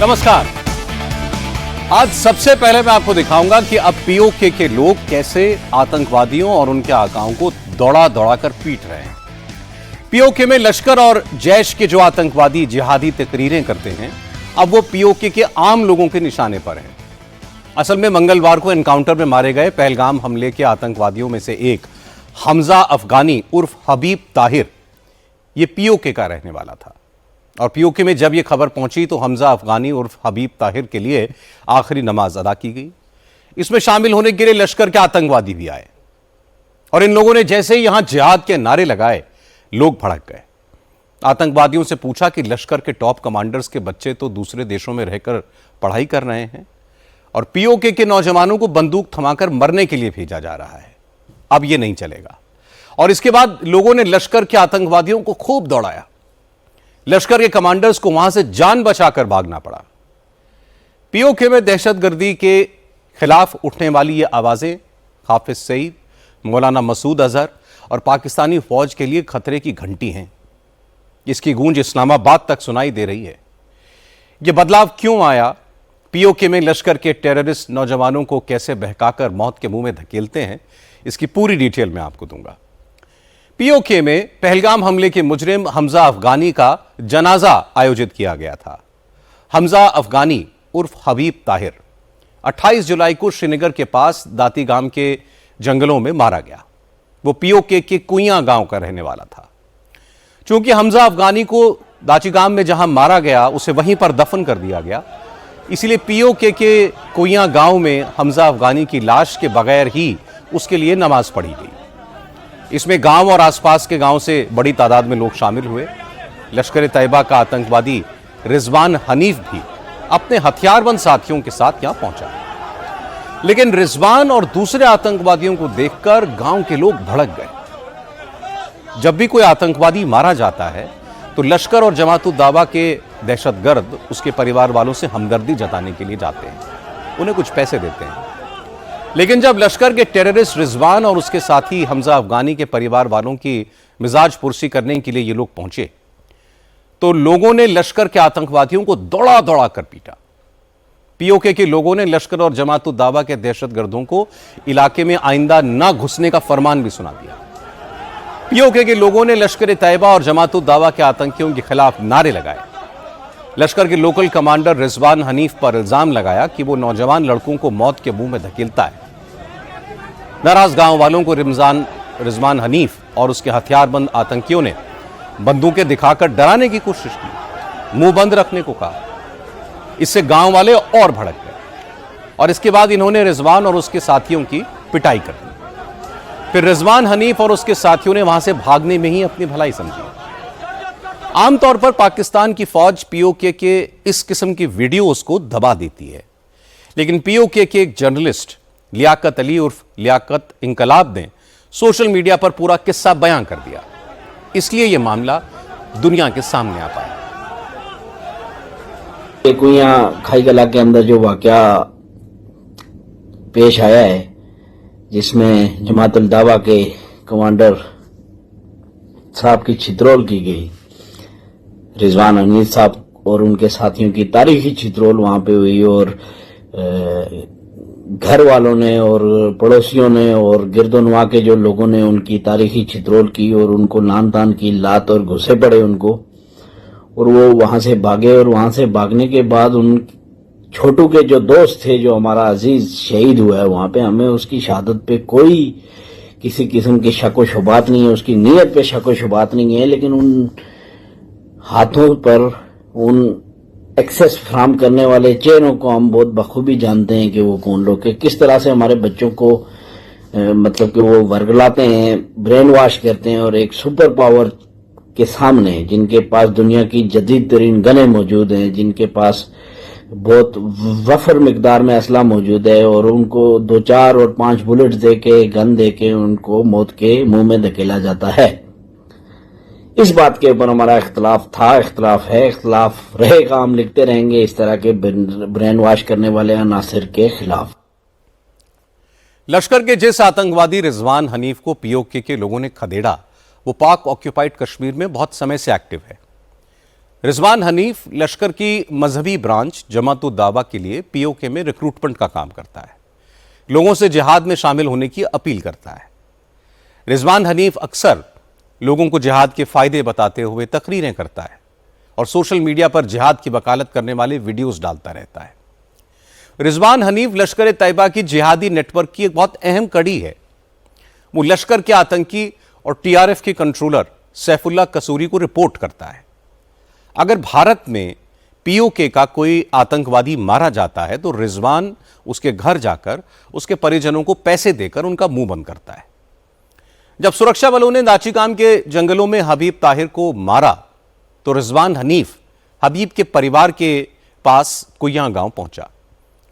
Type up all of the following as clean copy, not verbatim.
नमस्कार। आज सबसे पहले मैं आपको दिखाऊंगा कि अब पीओके के लोग कैसे आतंकवादियों और उनके आकाओं को दौड़ा दौड़ाकर पीट रहे हैं। पीओके में लश्कर और जैश के जो आतंकवादी जिहादी तकरीरें करते हैं, अब वो पीओके के आम लोगों के निशाने पर हैं। असल में मंगलवार को एनकाउंटर में मारे गए पहलगाम हमले के आतंकवादियों में से एक हमजा अफगानी उर्फ हबीब ताहिर, ये पीओके का रहने वाला था। और पीओके में जब यह खबर पहुंची तो हमजा अफगानी उर्फ हबीब ताहिर के लिए आखिरी नमाज अदा की गई। इसमें शामिल होने के लिए लश्कर के आतंकवादी भी आए और इन लोगों ने जैसे ही यहां जिहाद के नारे लगाए, लोग भड़क गए। आतंकवादियों से पूछा कि लश्कर के टॉप कमांडर्स के बच्चे तो दूसरे देशों में रहकर पढ़ाई कर रहे हैं और पीओके के नौजवानों को बंदूक थमाकर मरने के लिए भेजा जा रहा है, अब यह नहीं चलेगा। और इसके बाद लोगों ने लश्कर के आतंकवादियों को खूब दौड़ाया। लश्कर के कमांडर्स को वहां से जान बचाकर भागना पड़ा। पीओके में दहशतगर्दी के खिलाफ उठने वाली ये आवाजें हाफिज सईद, मौलाना मसूद अजहर और पाकिस्तानी फौज के लिए खतरे की घंटी हैं। इसकी गूंज इस्लामाबाद तक सुनाई दे रही है। यह बदलाव क्यों आया, पीओके में लश्कर के टेररिस्ट नौजवानों को कैसे बहकाकर मौत के मुंह में धकेलते हैं, इसकी पूरी डिटेल मैं आपको दूंगा। पीओके में पहलगाम हमले के मुजरिम हमजा अफगानी का जनाजा आयोजित किया गया था। हमजा अफगानी उर्फ हबीब ताहिर 28 जुलाई को श्रीनगर के पास दातीगाम के जंगलों में मारा गया। वो पीओके के कुइयां गांव का रहने वाला था। चूंकि हमजा अफगानी को दातीगाम में जहां मारा गया उसे वहीं पर दफन कर दिया गया, इसलिए पीओके के कुइयां गांव में हमजा अफगानी की लाश के बगैर ही उसके लिए नमाज पढ़ी गई। इसमें गांव और आसपास के गांव से बड़ी तादाद में लोग शामिल हुए। लश्कर तैयबा का आतंकवादी रिजवान हनीफ भी अपने हथियारबंद साथियों के साथ यहां पहुंचा, लेकिन रिजवान और दूसरे आतंकवादियों को देखकर गांव के लोग भड़क गए। जब भी कोई आतंकवादी मारा जाता है तो लश्कर और जमात-उद-दावा के दहशतगर्द उसके परिवार वालों से हमदर्दी जताने के लिए जाते हैं, उन्हें कुछ पैसे देते हैं। लेकिन जब लश्कर के टेररिस्ट रिजवान और उसके साथी हमजा अफगानी के परिवार वालों की मिजाज पुरसी करने के लिए ये लोग पहुंचे तो लोगों ने लश्कर के आतंकवादियों को दौड़ा दौड़ा कर पीटा। पीओके के लोगों ने लश्कर और जमात-उद-दावा के दहशतगर्दों को इलाके में आइंदा न घुसने का फरमान भी सुना दिया। पीओके के लोगों ने लश्कर तैयबा और जमात-उद-दावा के आतंकियों के खिलाफ नारे लगाए। लश्कर के लोकल कमांडर रिजवान हनीफ पर इल्जाम लगाया कि वो नौजवान लड़कों को मौत के मुंह में धकेलता है। नाराज गांव वालों को रिजवान हनीफ और उसके हथियारबंद आतंकियों ने बंदूकें दिखाकर डराने की कोशिश की, मुंह बंद रखने को कहा। इससे गांव वाले और भड़क गए और इसके बाद इन्होंने रिजवान और उसके साथियों की पिटाई कर दी। फिर रिजवान हनीफ और उसके साथियों ने वहां से भागने में ही अपनी भलाई समझी। आमतौर पर पाकिस्तान की फौज पीओके के इस किस्म की वीडियोस को दबा देती है, लेकिन पीओके के एक जर्नलिस्ट लियाकत अली उर्फ लियाकत इंकलाब ने सोशल मीडिया पर पूरा किस्सा बयां कर दिया, इसलिए यह मामला दुनिया के सामने आ पाया। कुइयां खाई गला के अंदर जो वाकया पेश आया है, जिसमें जमात-उल-दावा के कमांडर साहब की छितरोल की गई, रिजवान हनीफ साहब और उनके साथियों की तारीखी छितरोल वहां पे हुई और घर वालों ने और पड़ोसियों ने और गिरदोनवा के जो लोगों ने उनकी तारीखी छितरोल की और उनको नान तान की लात और घुसे पड़े उनको, और वो वहां से भागे। और वहां से भागने के बाद उन छोटू के जो दोस्त थे, जो हमारा अजीज शहीद हुआ है वहां पे, हमें उसकी शहादत पे कोई किसी किस्म की शक व शुबात नहीं है, उसकी नीयत पे शक व शुबात नहीं है, लेकिन उन हाथों पर उन एक्सेस फ्राहम करने वाले चेहरों को हम बहुत बखूबी जानते हैं कि वो कौन लोग हैं, किस तरह से हमारे बच्चों को मतलब कि वो वर्गलाते हैं, ब्रेन वॉश करते हैं। और एक सुपर पावर के सामने, जिनके पास दुनिया की जदीद तरीन गनें मौजूद हैं, जिनके पास बहुत वफर मिकदार में असला मौजूद है, और उनको 2, 4 और 5 बुलेट देके, गन देके उनको मौत के मुंह में धकेला जाता है। इस बात के ऊपर हमारा इख्तलाफ था, इख्तलाफ है, इख्तलाफ रहेगा। हम लिखते रहेंगे इस तरह के ब्रेन वॉश करने वाले अनासिर के खिलाफ। लश्कर के जिस आतंकवादी रिजवान हनीफ को पीओके के लोगों ने खदेड़ा, वो पाक ऑक्यूपाइड कश्मीर में बहुत समय से एक्टिव है। रिजवान हनीफ लश्कर की मजहबी ब्रांच जमात उद दावा के लिए पीओके में रिक्रूटमेंट का काम करता है, लोगों से जिहाद में शामिल होने की अपील करता है। रिजवान हनीफ अक्सर लोगों को जिहाद के फायदे बताते हुए तकरीरें करता है और सोशल मीडिया पर जिहाद की वकालत करने वाले वीडियोस डालता रहता है। रिजवान हनीफ लश्कर तैयबा की जिहादी नेटवर्क की एक बहुत अहम कड़ी है। वो लश्कर के आतंकी और टीआरएफ के कंट्रोलर सैफुल्लाह कसूरी को रिपोर्ट करता है। अगर भारत में पीओके का कोई आतंकवादी मारा जाता है तो रिजवान उसके घर जाकर उसके परिजनों को पैसे देकर उनका मुंह बंद करता है। जब सुरक्षा बलों ने नाचीकाम के जंगलों में हबीब ताहिर को मारा तो रिजवान हनीफ हबीब के परिवार के पास कुइयां गांव पहुंचा,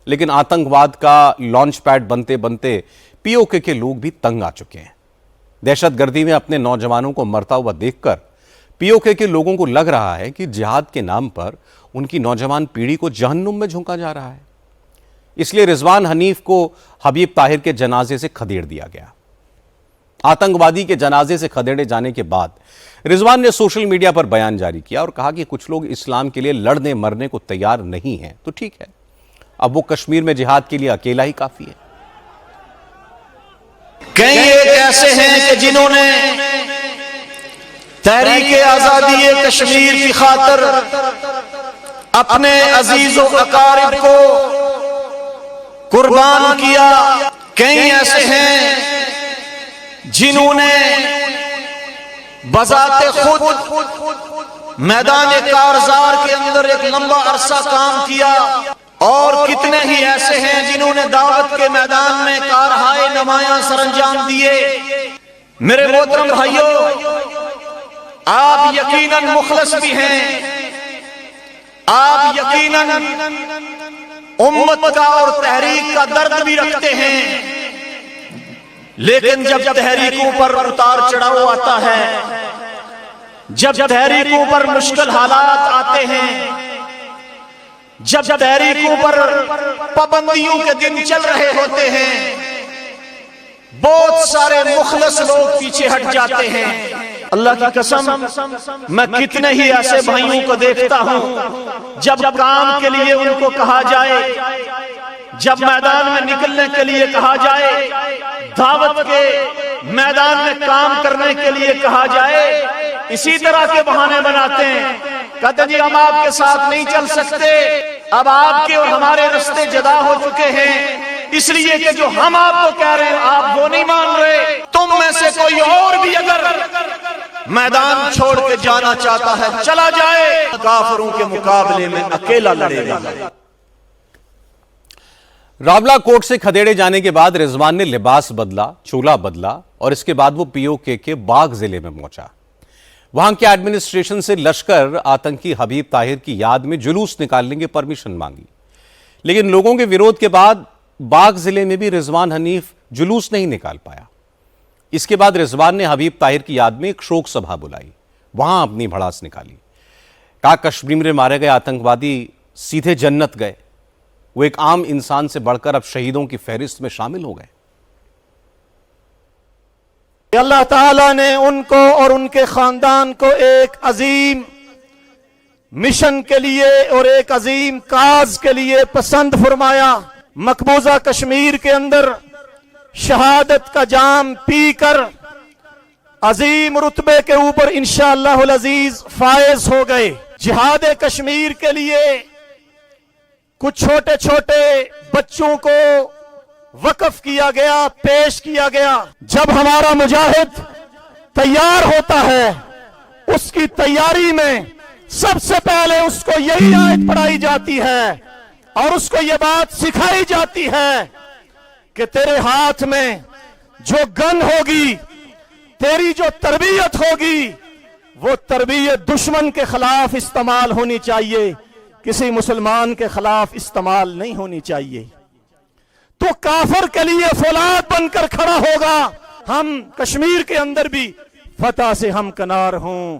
लेकिन आतंकवाद का लॉन्च पैड बनते बनते पीओके के लोग भी तंग आ चुके हैं। दहशतगर्दी में अपने नौजवानों को मरता हुआ देखकर पीओके के लोगों को लग रहा है कि जिहाद के नाम पर उनकी नौजवान पीढ़ी को जहन्नुम में झोंका जा रहा है। इसलिए रिजवान हनीफ को हबीब ताहिर के जनाजे से खदेड़ दिया गया। आतंकवादी के जनाजे से खदेड़े जाने के बाद रिजवान ने सोशल मीडिया पर बयान जारी किया और कहा कि कुछ लोग इस्लाम के लिए लड़ने मरने को तैयार नहीं हैं, तो ठीक है, अब वो कश्मीर में जिहाद के लिए अकेला ही काफी है। कई एक ऐसे हैं कि जिन्होंने तहरीक आजादी कश्मीर की खातिर अपने अजीजों अकारिब को कुर्बान किया। कई ऐसे हैं जिन्होंने बजाते खुद मैदान कारजार के अंदर एक लंबा अरसा काम किया, और कितने ही ऐसे हैं जिन्होंने दावत के मैदान में कारहाय नमाया सरंजाम दिए। मेरे मोहतरम भाइयों, आप यकीनन मुखलस भी हैं, आप यकीनन उम्मत का और तहरीक का दर्द भी रखते हैं, लेकिन जब तहरीकों पर उतार चढ़ाव आता है, जब तहरीकों पर मुश्किल हालात आते हैं, जब तहरीकों पर पाबंदियों के दिन चल रहे होते हैं, बहुत सारे मुखलस लोग पीछे हट जाते हैं। अल्लाह की कसम, मैं कितने ही ऐसे भाइयों को देखता हूं जब काम के लिए उनको कहा जाए, जब मैदान में निकलने के लिए कहा जाए, दावत के मैदान में काम करने के लिए कहा जाए, इसी तरह के बहाने बनाते हैं। कहते जी हम आपके साथ नहीं चल सकते, अब आपके और हमारे रास्ते जुदा हो चुके हैं, इसलिए कि जो हम आपको कह रहे हैं आप वो नहीं मान रहे। तुम में से कोई और भी अगर मैदान छोड़ के जाना चाहता है, चला जाए, काफिरों के मुकाबले में अकेला लड़ेगा। रावला कोर्ट से खदेड़े जाने के बाद रिजवान ने लिबास बदला, चोला बदला और इसके बाद वो पीओके के बाग जिले में पहुंचा। वहां के एडमिनिस्ट्रेशन से लश्कर आतंकी हबीब ताहिर की याद में जुलूस निकालने की परमिशन मांगी, लेकिन लोगों के विरोध के बाद बाग जिले में भी रिजवान हनीफ जुलूस नहीं निकाल पाया। इसके बाद रिजवान ने हबीब ताहिर की याद में एक शोक सभा बुलाई, वहां अपनी भड़ास निकाली। कहा कश्मीर में मारे गए आतंकवादी सीधे जन्नत गए, वो एक आम इंसान से बढ़कर अब शहीदों की फहरिस्त में शामिल हो गए। अल्लाह ताला ने उनको और उनके खानदान को एक अजीम मिशन के लिए और एक अजीम काज के लिए पसंद फरमाया। मकबूजा कश्मीर के अंदर शहादत का जाम पीकर अजीम रुतबे के ऊपर इंशाअल्लाहुल अजीज फायज हो गए। जिहाद कश्मीर के लिए कुछ छोटे छोटे बच्चों को वक्फ किया गया, पेश किया गया। जब हमारा मुजाहिद तैयार होता है, उसकी तैयारी में सबसे पहले उसको यही आयत पढ़ाई जाती है और उसको यह बात सिखाई जाती है कि तेरे हाथ में जो गन होगी, तेरी जो तरबियत होगी, वो तरबियत दुश्मन के खिलाफ इस्तेमाल होनी चाहिए, किसी मुसलमान के खिलाफ इस्तेमाल नहीं होनी चाहिए। तो काफिर के लिए फौलाद बनकर खड़ा होगा। हम कश्मीर के अंदर भी फतह से हम कनार हों,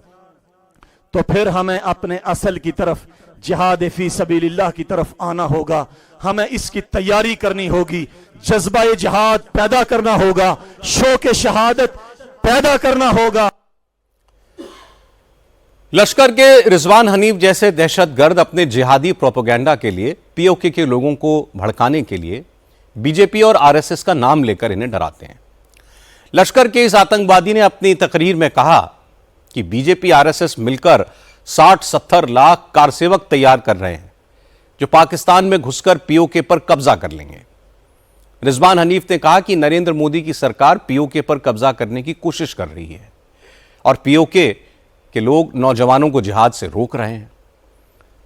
तो फिर हमें अपने असल की तरफ जिहाद फी सबीलिल्लाह की तरफ आना होगा। हमें इसकी तैयारी करनी होगी, जज्बा जिहाद पैदा करना होगा, शौक शहादत पैदा करना होगा। लश्कर के रिजवान हनीफ जैसे दहशतगर्द अपने जिहादी प्रोपेगेंडा के लिए पीओके के लोगों को भड़काने के लिए बीजेपी और आरएसएस का नाम लेकर इन्हें डराते हैं। लश्कर के इस आतंकवादी ने अपनी तकरीर में कहा कि बीजेपी आरएसएस मिलकर 60-70 लाख कारसेवक तैयार कर रहे हैं जो पाकिस्तान में घुसकर पीओके पर कब्जा कर लेंगे। रिजवान हनीफ ने कहा कि नरेंद्र मोदी की सरकार पीओके पर कब्जा करने की कोशिश कर रही है और पीओके के लोग नौजवानों को जिहाद से रोक रहे हैं।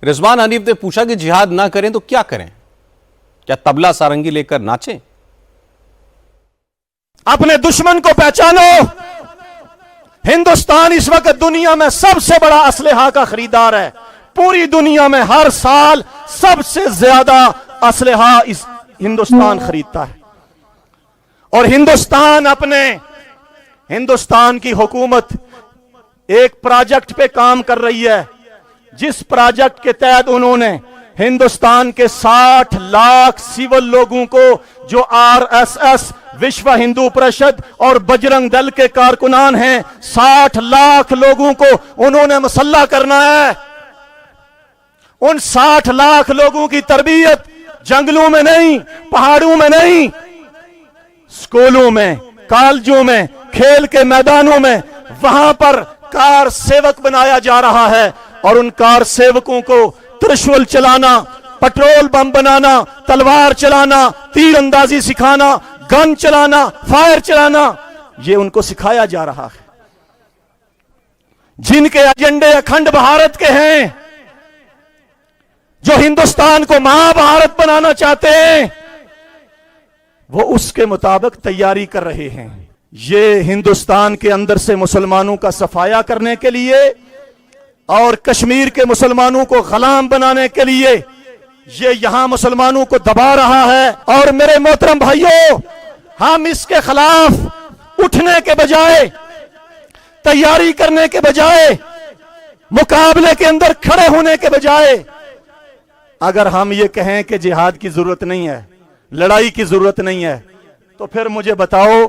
रिजवान हनीफ ने पूछा कि जिहाद ना करें तो क्या करें, क्या तबला सारंगी लेकर नाचें? अपने दुश्मन को पहचानो। हिंदुस्तान इस वक्त दुनिया में सबसे बड़ा असलहा का खरीदार है। पूरी दुनिया में हर साल सबसे ज्यादा असलहा इस हिंदुस्तान खरीदता है और हिंदुस्तान की हुकूमत एक प्रोजेक्ट पे काम कर रही है, जिस प्रोजेक्ट के तहत उन्होंने हिंदुस्तान के 60 लाख सिविल लोगों को जो आरएसएस, विश्व हिंदू परिषद और बजरंग दल के कारकुनान हैं, 60 लाख लोगों को उन्होंने मुसल्ला करना है। उन 60 लाख लोगों की तरबियत जंगलों में नहीं, पहाड़ों में नहीं, स्कूलों में, कॉलेजों में, खेल के मैदानों में, वहां पर कार सेवक बनाया जा रहा है और उन कार सेवकों को त्रिशूल चलाना, पेट्रोल बम बनाना, तलवार चलाना, तीर अंदाजी सिखाना, गन चलाना, फायर चलाना, ये उनको सिखाया जा रहा है। जिनके एजेंडे अखंड भारत के हैं, जो हिंदुस्तान को महाभारत बनाना चाहते हैं, वो उसके मुताबिक तैयारी कर रहे हैं। ये हिंदुस्तान के अंदर से मुसलमानों का सफाया करने के लिए और कश्मीर के मुसलमानों को गुलाम बनाने के लिए ये यहां मुसलमानों को दबा रहा है। और मेरे मोहतरम भाइयों, हम इसके खिलाफ उठने के बजाय, तैयारी करने के बजाय, मुकाबले के अंदर खड़े होने के बजाय, अगर हम ये कहें कि जिहाद की जरूरत नहीं है, लड़ाई की जरूरत नहीं है, तो फिर मुझे बताओ,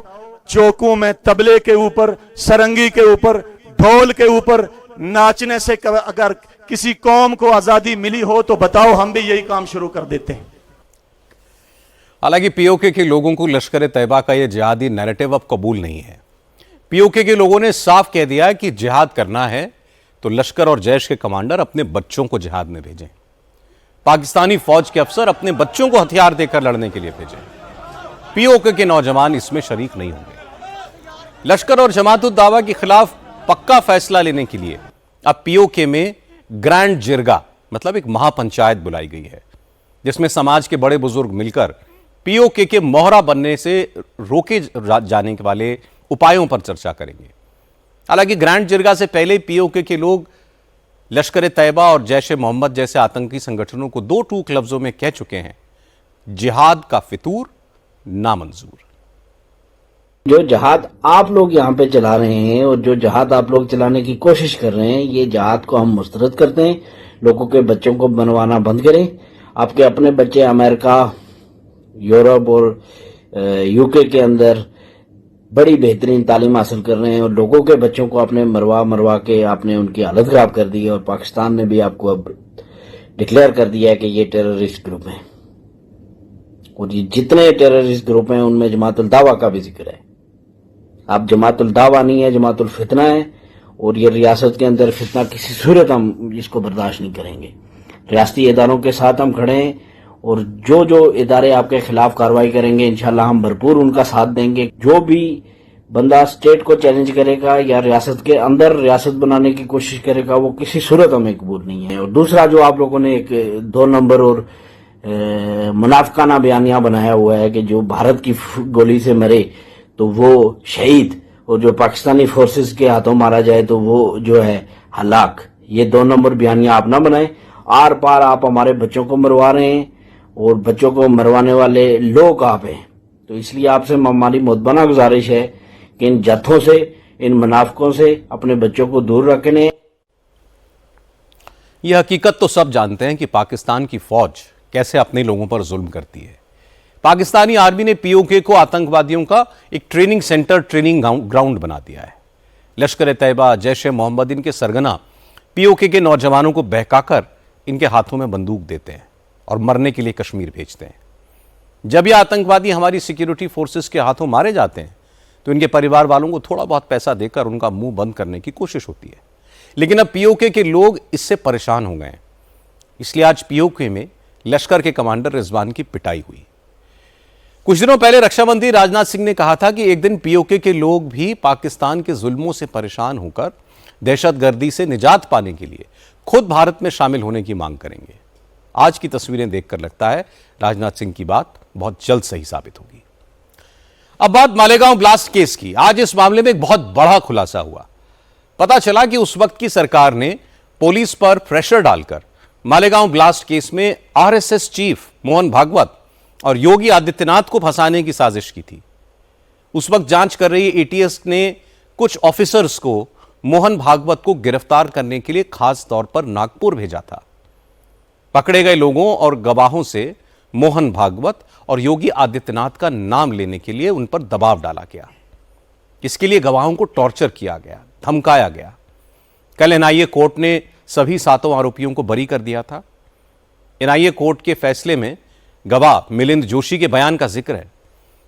चौकों में तबले के ऊपर, सरंगी के ऊपर, ढोल के ऊपर नाचने से अगर किसी कौम को आजादी मिली हो तो बताओ, हम भी यही काम शुरू कर देते हैं। हालांकि पीओके के लोगों को लश्कर तैयबा का यह जिहादी नैरेटिव अब कबूल नहीं है। पीओके के लोगों ने साफ कह दिया है कि जिहाद करना है तो लश्कर और जैश के कमांडर अपने बच्चों को जिहाद में भेजें, पाकिस्तानी फौज के अफसर अपने बच्चों को हथियार देकर लड़ने के लिए भेजें। पीओके के नौजवान इसमें शरीक नहीं होंगे। लश्कर और जमात-उद-दावा के खिलाफ पक्का फैसला लेने के लिए अब पीओके में ग्रैंड जिरगा मतलब एक महापंचायत बुलाई गई है, जिसमें समाज के बड़े बुजुर्ग मिलकर पीओके के मोहरा बनने से रोके जाने वाले उपायों पर चर्चा करेंगे। हालांकि ग्रैंड जिरगा से पहले पीओके के लोग लश्कर तैयबा और जैश मोहम्मद जैसे आतंकी संगठनों को दो टूक लफ्जों में कह चुके हैं, जिहाद का फितूर नामंजूर। जो जहाद आप लोग यहाँ पे चला रहे हैं और जो जहाद आप लोग चलाने की कोशिश कर रहे हैं, ये जहाद को हम मुस्तरद करते हैं। लोगों के बच्चों को बनवाना बंद करें। आपके अपने बच्चे अमेरिका, यूरोप और यूके के अंदर बड़ी बेहतरीन तालीम हासिल कर रहे हैं और लोगों के बच्चों को आपने मरवा के आपने उनकी हालत खराब कर दी है। और पाकिस्तान ने भी आपको अब डिक्लेयर कर दिया है कि ये टेररिस्ट ग्रुप है और ये जितने टेररिस्ट ग्रुप हैं उनमें जमातुल दावा का भी जिक्र है। आप जमातुल दावा नहीं है, जमातुल फितना है और ये रियासत के अंदर फितना किसी सूरत हम इसको बर्दाश्त नहीं करेंगे। रियासती इदारों के साथ हम खड़े हैं और जो जो इदारे आपके खिलाफ कार्रवाई करेंगे इंशाल्लाह हम भरपूर उनका साथ देंगे। जो भी बंदा स्टेट को चैलेंज करेगा या रियासत के अंदर रियासत बनाने की कोशिश करेगा वो किसी सूरत हमें कबूल नहीं है। और दूसरा जो आप लोगों ने एक 2 नंबर और मुनाफिकाना बयानिया बनाया हुआ है कि जो भारत की गोली से मरे तो वो शहीद और जो पाकिस्तानी फोर्सेस के हाथों मारा जाए तो वो जो है हलाक, ये 2 नंबर बयानिया आप ना बनाएं। आर पार आप हमारे बच्चों को मरवा रहे हैं और बच्चों को मरवाने वाले लोग आप हैं। तो इसलिए आपसे हमारी मुतबना गुजारिश है कि इन जत्थों से, इन मुनाफिकों से अपने बच्चों को दूर रखने। यह हकीकत तो सब जानते हैं कि पाकिस्तान की फौज कैसे अपने लोगों पर जुल्म करती है। पाकिस्तानी आर्मी ने पीओके को आतंकवादियों का एक ट्रेनिंग सेंटर, ट्रेनिंग ग्राउंड बना दिया है। लश्कर तैयबा, जैश मोहम्मद, इनके सरगना पीओके के नौजवानों को बहकाकर इनके हाथों में बंदूक देते हैं और मरने के लिए कश्मीर भेजते हैं। जब ये आतंकवादी हमारी सिक्योरिटी फोर्सेस के हाथों मारे जाते हैं तो इनके परिवार वालों को थोड़ा बहुत पैसा देकर उनका मुंह बंद करने की कोशिश होती है। लेकिन अब पीओके के लोग इससे परेशान हो गए हैं, इसलिए आज पीओके में लश्कर के कमांडर रिजवान की पिटाई हुई। कुछ दिनों पहले रक्षा मंत्री राजनाथ सिंह ने कहा था कि एक दिन पीओके के लोग भी पाकिस्तान के जुल्मों से परेशान होकर दहशतगर्दी से निजात पाने के लिए खुद भारत में शामिल होने की मांग करेंगे। आज की तस्वीरें देखकर लगता है राजनाथ सिंह की बात बहुत जल्द सही साबित होगी। अब बात मालेगांव ब्लास्ट केस की। आज इस मामले में एक बहुत बड़ा खुलासा हुआ। पता चला कि उस वक्त की सरकार ने पुलिस पर प्रेशर डालकर मालेगांव ब्लास्ट केस में आरएसएस चीफ मोहन भागवत और योगी आदित्यनाथ को फंसाने की साजिश की थी। उस वक्त जांच कर रही एटीएस ने कुछ ऑफिसर्स को मोहन भागवत को गिरफ्तार करने के लिए खास तौर पर नागपुर भेजा था। पकड़े गए लोगों और गवाहों से मोहन भागवत और योगी आदित्यनाथ का नाम लेने के लिए उन पर दबाव डाला गया। इसके लिए गवाहों को टॉर्चर किया गया, धमकाया गया। कल एनआईए कोर्ट ने सभी 7 आरोपियों को बरी कर दिया था। एनआईए कोर्ट के फैसले में गवाह मिलिंद जोशी के बयान का जिक्र है।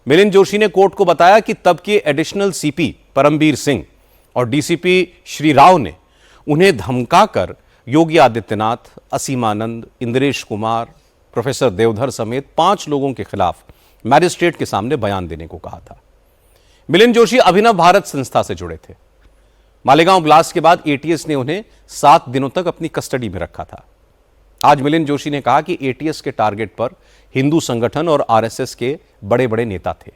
मिलिंद जोशी ने कोर्ट को बताया कि तब के एडिशनल सीपी परमबीर सिंह और डीसीपी श्री राव ने उन्हें धमकाकर योगी आदित्यनाथ, असीमानंद, इंद्रेश कुमार, प्रोफेसर देवधर समेत 5 लोगों के खिलाफ मैजिस्ट्रेट के सामने बयान देने को कहा था। मिलिंद जोशी अभिनव भारत संस्था से जुड़े थे। मालेगांव ब्लास्ट के बाद एटीएस ने उन्हें 7 दिनों तक अपनी कस्टडी में रखा था। आज मिलिंद जोशी ने कहा कि एटीएस के टारगेट पर हिंदू संगठन और आरएसएस के बड़े बड़े नेता थे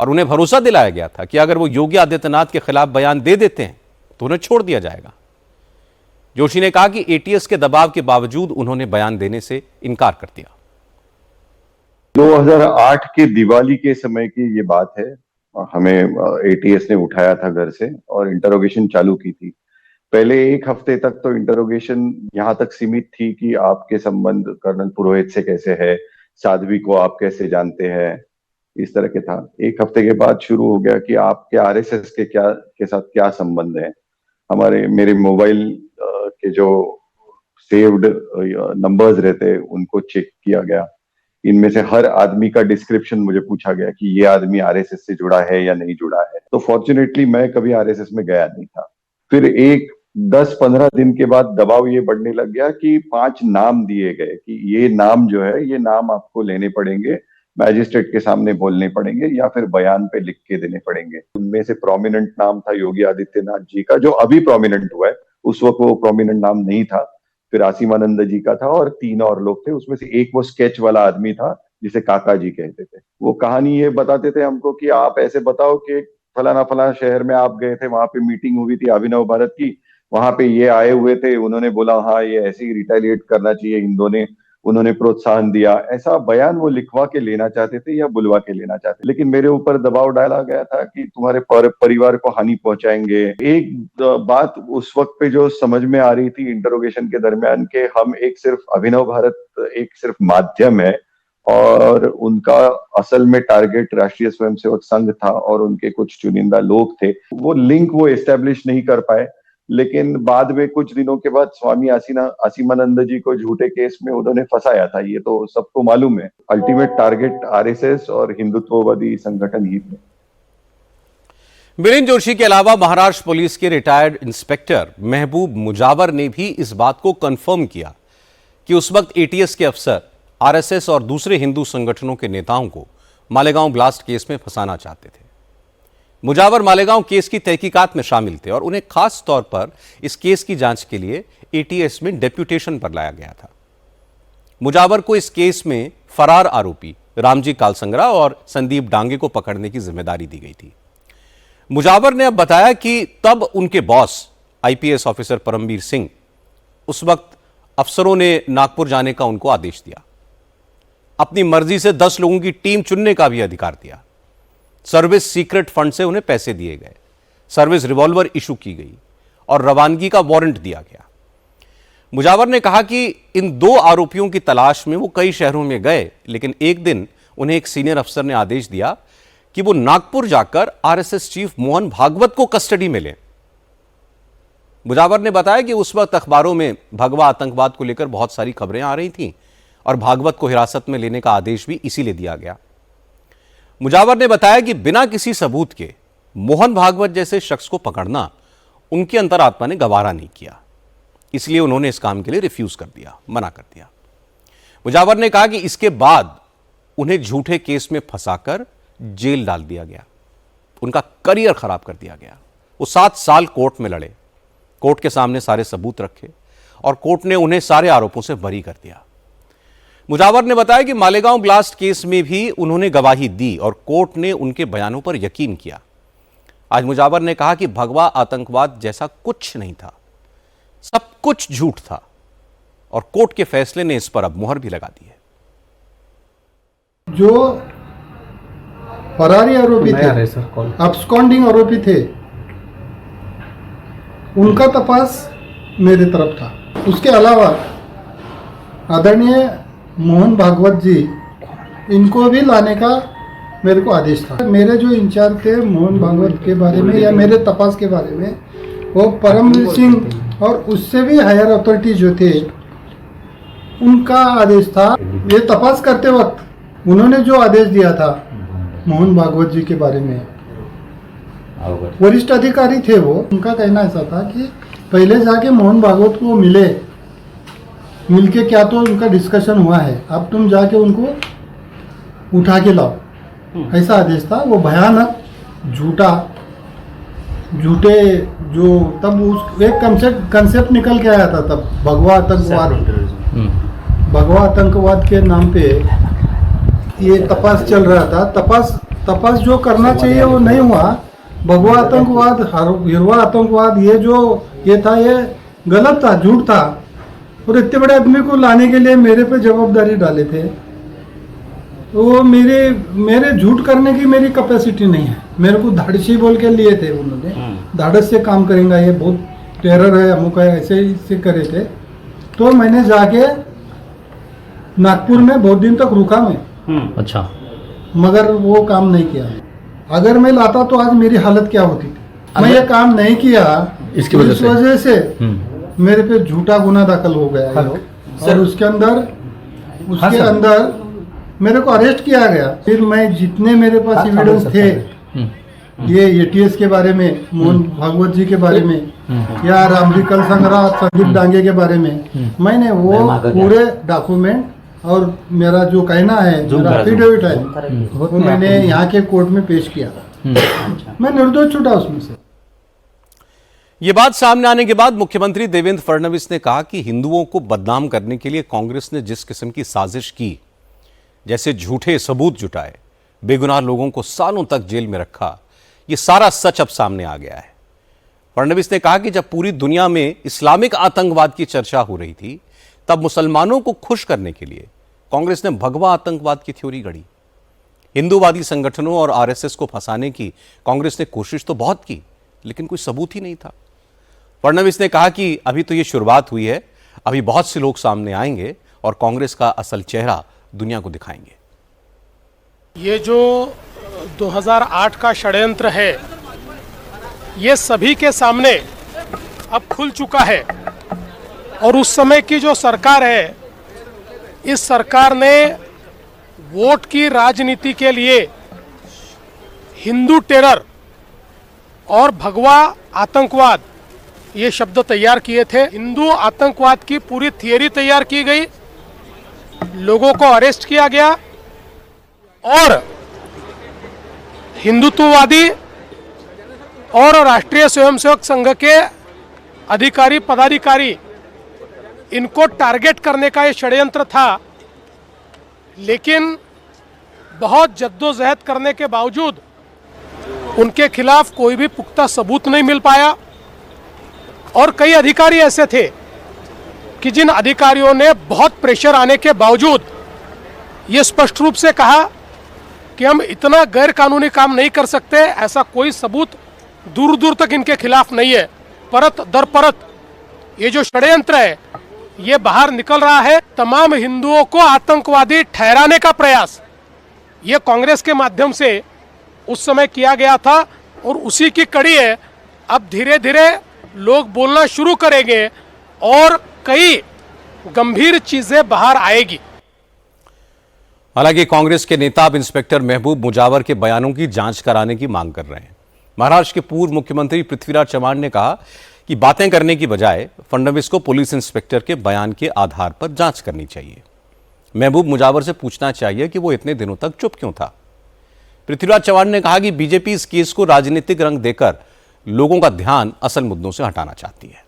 और उन्हें भरोसा दिलाया गया था कि अगर वो योगी आदित्यनाथ के खिलाफ बयान दे देते हैं तो उन्हें छोड़ दिया जाएगा। जोशी ने कहा कि एटीएस के दबाव के बावजूद उन्होंने बयान देने से इनकार कर दिया। 2008 के दिवाली के समय की ये बात है। हमें एटीएस ने उठाया था घर से और इंटरोगेशन चालू की थी। पहले 1 हफ्ते तक तो इंटरोगेशन यहाँ तक सीमित थी कि आपके संबंध कर्नल पुरोहित से कैसे है, साध्वी को आप कैसे जानते हैं, इस तरह के था। 1 हफ्ते के बाद शुरू हो गया कि आपके आरएसएस के साथ क्या संबंध है। मेरे मोबाइल के जो सेव्ड नंबर्स रहते उनको चेक किया गया। इनमें से हर आदमी का डिस्क्रिप्शन मुझे पूछा गया कि ये आदमी आरएसएस से जुड़ा है या नहीं जुड़ा है। तो फॉर्चुनेटली मैं कभी आरएसएस में गया नहीं था। फिर 10-15 दिन के बाद दबाव ये बढ़ने लग गया कि 5 नाम दिए गए कि ये नाम जो है, ये नाम आपको लेने पड़ेंगे, मैजिस्ट्रेट के सामने बोलने पड़ेंगे या फिर बयान पे लिख के देने पड़ेंगे। उनमें से प्रोमिनेंट नाम था योगी आदित्यनाथ जी का, जो अभी प्रोमिनेंट हुआ है। उस वक्त वो प्रोमिनेंट नाम नहीं था। फिर आसीमानंद जी का था और 3 और लोग थे। उसमें से एक वो स्केच वाला आदमी था जिसे काका जी कहते थे। वो कहानी ये बताते थे हमको कि आप ऐसे बताओ कि फलाना फलाना शहर में आप गए थे, वहां पे मीटिंग हुई थी अभिनव भारत की, वहां पे ये आए हुए थे, उन्होंने बोला हाँ ये ऐसे ही रिटेलिएट करना चाहिए हिंदुओं ने, उन्होंने प्रोत्साहन दिया। ऐसा बयान वो लिखवा के लेना चाहते थे या बुलवा के लेना चाहते थे। लेकिन मेरे ऊपर दबाव डाला गया था कि तुम्हारे परिवार को हानि पहुंचाएंगे। एक बात उस वक्त पे जो समझ में आ रही थी इंटरोगेशन के दरमियान के हम एक सिर्फ अभिनव भारत एक सिर्फ माध्यम है और उनका असल में टारगेट राष्ट्रीय स्वयंसेवक संघ था और उनके कुछ चुनिंदा लोग थे। वो लिंक वो एस्टेब्लिश नहीं कर पाए। लेकिन बाद में कुछ दिनों के बाद स्वामी असीमानंद जी को झूठे केस में उन्होंने फंसाया था, ये तो सबको मालूम है। अल्टीमेट टारगेट आरएसएस और हिंदुत्ववादी संगठन ही थे। मिलिंद जोशी के अलावा महाराष्ट्र पुलिस के रिटायर्ड इंस्पेक्टर महबूब मुजावर ने भी इस बात को कंफर्म किया कि उस वक्त एटीएस के अफसर आरएसएस और दूसरे हिंदू संगठनों के नेताओं को मालेगांव ब्लास्ट केस में फंसाना चाहते थे। मुजावर मालेगांव केस की तहकीकात में शामिल थे और उन्हें खास तौर पर इस केस की जांच के लिए एटीएस में डेप्यूटेशन पर लाया गया था। मुजावर को इस केस में फरार आरोपी रामजी कालसंगरा और संदीप डांगे को पकड़ने की जिम्मेदारी दी गई थी। मुजावर ने अब बताया कि तब उनके boss IPS officer Parambir Singh, उस वक्त अफसरों ने नागपुर जाने का उनको आदेश दिया। अपनी मर्जी से 10 लोगों की टीम चुनने का भी अधिकार दिया। सर्विस सीक्रेट फंड से उन्हें पैसे दिए गए, सर्विस रिवॉल्वर इशू की गई और रवानगी का वारंट दिया गया। मुजावर ने कहा कि इन 2 आरोपियों की तलाश में वो कई शहरों में गए, लेकिन एक दिन उन्हें एक सीनियर अफसर ने आदेश दिया कि वो नागपुर जाकर आरएसएस चीफ मोहन भागवत को कस्टडी में लें। मुजावर ने बताया कि उस वक्त अखबारों में भगवा आतंकवाद को लेकर बहुत सारी खबरें आ रही थीं और भागवत को हिरासत में लेने का आदेश भी इसीलिए दिया गया। मुजावर ने बताया कि बिना किसी सबूत के मोहन भागवत जैसे शख्स को पकड़ना उनकी अंतरात्मा ने गवारा नहीं किया, इसलिए उन्होंने इस काम के लिए रिफ्यूज कर दिया, मना कर दिया। मुजावर ने कहा कि इसके बाद उन्हें झूठे केस में फंसाकर जेल डाल दिया गया, उनका करियर खराब कर दिया गया। वो 7 साल कोर्ट में लड़े, कोर्ट के सामने सारे सबूत रखे और कोर्ट ने उन्हें सारे आरोपों से बरी कर दिया। मुजावर ने बताया कि मालेगांव ब्लास्ट केस में भी उन्होंने गवाही दी और कोर्ट ने उनके बयानों पर यकीन किया। आज मुजावर ने कहा कि भगवा आतंकवाद जैसा कुछ नहीं था, सब कुछ झूठ था और कोर्ट के फैसले ने इस पर अब मुहर भी लगा दी है। जो फरारी आरोपी थे, अब्सकॉन्डिंग आरोपी थे, उनका तपास मेरे तरफ था। उसके अलावा आदरणीय मोहन भागवत जी, इनको भी लाने का मेरे को आदेश था। मेरे जो इंचार्ज थे मोहन भागवत के बारे में या मेरे तपास के बारे में, वो परमवीर सिंह और उससे भी हायर अथॉरिटी जो थे, उनका आदेश था। ये तपास करते वक्त उन्होंने जो आदेश दिया था मोहन भागवत जी के बारे में, वरिष्ठ अधिकारी थे वो, उनका कहना ऐसा था कि पहले जाके मोहन भागवत को मिलके क्या तो उनका डिस्कशन हुआ है, अब तुम जाके उनको उठा के लाओ, ऐसा आदेश था। वो भयानक झूठे जो तब उस एक कंसेप्ट निकल के आया था तब, भगवा आतंकवाद के नाम पे ये तपास चल रहा था। तपास जो करना चाहिए वो नहीं हुआ। भगवा आतंकवाद, हिरवा आतंकवाद, ये था, ये गलत था, झूठ था। और इतने बड़े आदमी को लाने के लिए मेरे पे जवाबदारी डाले थे, तो मेरे झूठ करने की मेरी कैपेसिटी नहीं है। मेरे को धाड़सी बोल के लिए थे उन्होंने, धाड़स से काम करेंगे, ये बहुत टेरर है, अमुक है, ऐसे करे थे। तो मैंने जाके नागपुर में बहुत दिन तक रुका मैं। अच्छा, मगर वो काम नहीं किया। अगर मैं लाता तो आज मेरी हालत क्या होती थी। मैं ये काम नहीं किया, इसकी वजह से मेरे पे झूठा गुना दाखिल हो गया है और उसके अंदर मेरे को अरेस्ट किया गया। फिर मैं जितने मेरे पास एविडेंस थे, ये एटीएस के बारे में, मोहन भागवत जी के बारे में, या रामविकल संग्रह, संदीप डांगे के बारे में, मैंने वो पूरे डॉक्यूमेंट और मेरा जो कहना है, मेरा एफिडेविट है, वो मैंने यहाँ के कोर्ट में पेश किया। मैं निर्दोष छूटा उसमें से। यह बात सामने आने के बाद मुख्यमंत्री देवेंद्र फडणवीस ने कहा कि हिंदुओं को बदनाम करने के लिए कांग्रेस ने जिस किस्म की साजिश की, जैसे झूठे सबूत जुटाए, बेगुनाह लोगों को सालों तक जेल में रखा, यह सारा सच अब सामने आ गया है। फडणवीस ने कहा कि जब पूरी दुनिया में इस्लामिक आतंकवाद की चर्चा हो रही थी, तब मुसलमानों को खुश करने के लिए कांग्रेस ने भगवा आतंकवाद की थ्योरी गढ़ी। हिंदूवादी संगठनों और आरएसएस को फंसाने की कांग्रेस ने कोशिश तो बहुत की, लेकिन कोई सबूत ही नहीं था। फडणवीस ने कहा कि अभी तो यह शुरुआत हुई है, अभी बहुत से लोग सामने आएंगे और कांग्रेस का असल चेहरा दुनिया को दिखाएंगे। ये जो 2008 का षड्यंत्र है, ये सभी के सामने अब खुल चुका है। और उस समय की जो सरकार है, इस सरकार ने वोट की राजनीति के लिए हिंदू टेरर और भगवा आतंकवाद ये शब्द तैयार किए थे। हिंदू आतंकवाद की पूरी थियरी तैयार की गई, लोगों को अरेस्ट किया गया और हिंदुत्ववादी और राष्ट्रीय स्वयंसेवक संघ के अधिकारी पदाधिकारी, इनको टारगेट करने का ये षड्यंत्र था। लेकिन बहुत जद्दोजहद करने के बावजूद उनके खिलाफ कोई भी पुख्ता सबूत नहीं मिल पाया। और कई अधिकारी ऐसे थे कि जिन अधिकारियों ने बहुत प्रेशर आने के बावजूद ये स्पष्ट रूप से कहा कि हम इतना गैर कानूनी काम नहीं कर सकते, ऐसा कोई सबूत दूर दूर तक इनके खिलाफ नहीं है। परत दर परत ये जो षड्यंत्र है ये बाहर निकल रहा है। तमाम हिंदुओं को आतंकवादी ठहराने का प्रयास ये कांग्रेस के माध्यम से उस समय किया गया था और उसी की कड़ी है। अब धीरे धीरे लोग बोलना शुरू करेंगे और कई गंभीर चीजें बाहर आएगी। हालांकि कांग्रेस के नेता अब इंस्पेक्टर महबूब मुजावर के बयानों की जांच कराने की मांग कर रहे हैं। महाराष्ट्र के पूर्व मुख्यमंत्री पृथ्वीराज चव्हाण ने कहा कि बातें करने की बजाय फडणवीस को पुलिस इंस्पेक्टर के बयान के आधार पर जांच करनी चाहिए। महबूब मुजावर से पूछना चाहिए कि वो इतने दिनों तक चुप क्यों था। पृथ्वीराज चव्हाण ने कहा कि बीजेपी इस केस को राजनीतिक रंग देकर लोगों का ध्यान असल मुद्दों से हटाना चाहती है।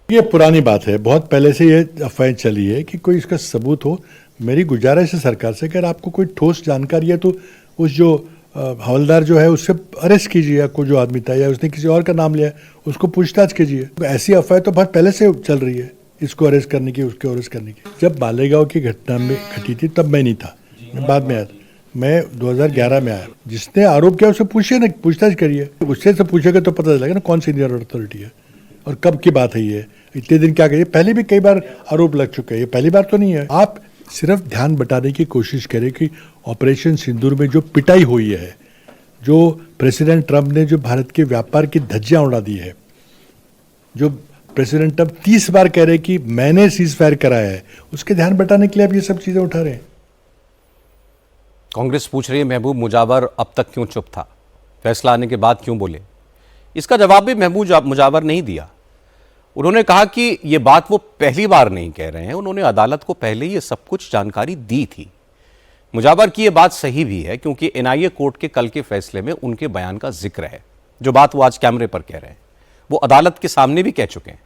ये पुरानी बात है, बहुत पहले से ये अफवाह चली है कि कोई इसका सबूत हो। मेरी गुजारिश है सरकार से कि अगर आपको कोई ठोस जानकारी है तो उस जो हवलदार जो है उससे अरेस्ट कीजिए, या कोई जो आदमी था या उसने किसी और का नाम लिया उसको पूछताछ कीजिए। ऐसी अफवाह तो बहुत पहले से चल रही है, इसको अरेस्ट करने की, उसको अरेस्ट करने की। जब मालेगांव की घटना में घटी थी तब मैं नहीं था, बाद में आया, मैं 2011 में आया। जिसने आरोप किया उससे पूछिए ना, पूछताछ करिए, उससे से पूछेगा तो पता चलेगा ना कौन सीनियर अथॉरिटी है और कब की बात है। ये इतने दिन क्या करिए, पहले भी कई बार आरोप लग चुके हैं, ये पहली बार तो नहीं है। आप सिर्फ ध्यान बटाने की कोशिश करें कि ऑपरेशन सिंदूर में जो पिटाई हुई है, जो प्रेसिडेंट ट्रंप ने जो भारत के व्यापार की धज्जियां उड़ा दी है, जो प्रेसिडेंट ट्रंप 30 बार कह रहे कि मैंने सीज फायर कराया है, उसके ध्यान बटाने के लिए आप ये सब चीजें उठा रहे हैं। कांग्रेस पूछ रही है महबूब मुजावर अब तक क्यों चुप था, फैसला आने के बाद क्यों बोले। इसका जवाब भी महबूब मुजावर नहीं दिया। उन्होंने कहा कि यह बात वो पहली बार नहीं कह रहे हैं, उन्होंने अदालत को पहले ये सब कुछ जानकारी दी थी। मुजावर की यह बात सही भी है क्योंकि एनआईए कोर्ट के कल के फैसले में उनके बयान का जिक्र है। जो बात वो आज कैमरे पर कह रहे हैं वो अदालत के सामने भी कह चुके हैं।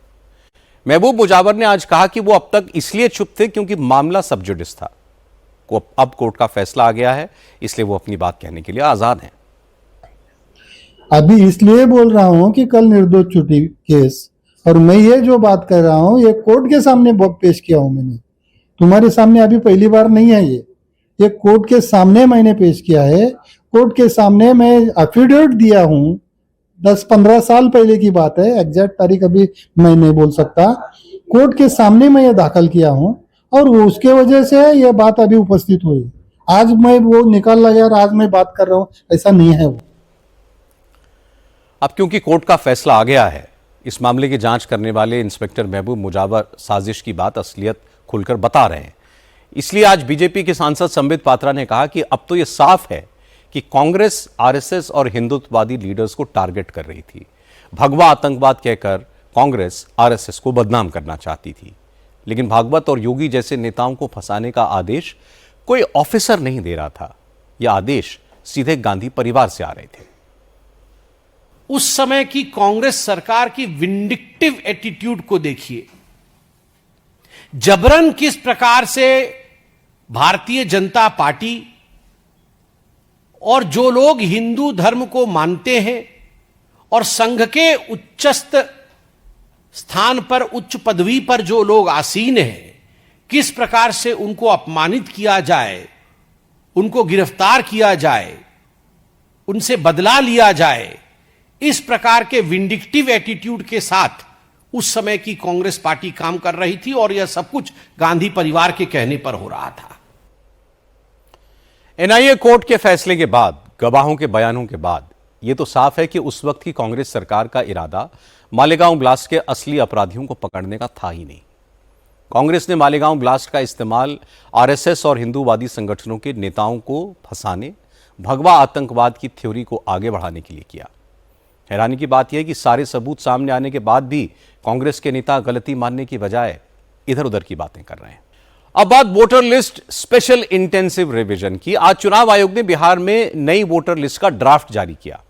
महबूब मुजावर ने आज कहा कि वो अब तक इसलिए चुप थे क्योंकि मामला सब जुडिस था। अब कोर्ट का फैसला आ गया है, इसलिए वो अपनी बात कहने के लिए आजाद हैं। अभी इसलिए बोल रहा हूं कि कल निर्दोष छुट्टी केस, और मैं ये जो बात कर रहा हूं ये कोर्ट के सामने पेश किया हूं मैंने, तुम्हारे सामने अभी पहली बार नहीं है। ये कोर्ट के सामने मैंने पेश किया है। कोर्ट के सामने मैं एफिडेविट दिया हूं, 10-15 साल पहले की बात है, एग्जैक्ट तारीख अभी मैं नहीं बोल सकता। कोर्ट के सामने मैं ये दाखिल किया हूं और उसके वजह से ये बात अभी उपस्थित हुई। आज मैं वो निकाल लाया और आज मैं बात कर रहा हूं, ऐसा नहीं है वो। अब क्योंकि कोर्ट का फैसला आ गया है, इस मामले की जांच करने वाले इंस्पेक्टर महबूब मुजावर साजिश की बात असलियत खुलकर बता रहे हैं। इसलिए आज बीजेपी के सांसद संबित पात्रा ने कहा कि अब तो यह साफ है कि कांग्रेस आरएसएस और हिंदुत्ववादी लीडर्स को टारगेट कर रही थी। भगवा आतंकवाद कहकर कांग्रेस आरएसएस को बदनाम करना चाहती थी, लेकिन भागवत और योगी जैसे नेताओं को फंसाने का आदेश कोई ऑफिसर नहीं दे रहा था। यह आदेश सीधे गांधी परिवार से आ रहे थे। उस समय की कांग्रेस सरकार की विंडिक्टिव एटीट्यूड को देखिए। जबरन किस प्रकार से भारतीय जनता पार्टी और जो लोग हिंदू धर्म को मानते हैं और संघ के उच्चस्थ स्थान पर, उच्च पदवी पर जो लोग आसीन हैं, किस प्रकार से उनको अपमानित किया जाए, उनको गिरफ्तार किया जाए, उनसे बदला लिया जाए। इस प्रकार के विंडिक्टिव एटीट्यूड के साथ उस समय की कांग्रेस पार्टी काम कर रही थी और यह सब कुछ गांधी परिवार के कहने पर हो रहा था। एनआईए कोर्ट के फैसले के बाद, गवाहों के बयानों के बाद यह तो साफ है कि उस वक्त की कांग्रेस सरकार का इरादा मालेगांव ब्लास्ट के असली अपराधियों को पकड़ने का था ही नहीं। कांग्रेस ने मालेगांव ब्लास्ट का इस्तेमाल आरएसएस और हिंदूवादी संगठनों के नेताओं को फंसाने, भगवा आतंकवाद की थ्योरी को आगे बढ़ाने के लिए किया। हैरानी की बात यह है कि सारे सबूत सामने आने के बाद भी कांग्रेस के नेता गलती मानने की बजाय इधर उधर की बातें कर रहे हैं। अब बात voter list special intensive revision की। आज चुनाव आयोग ने बिहार में नई वोटर लिस्ट का ड्राफ्ट जारी किया।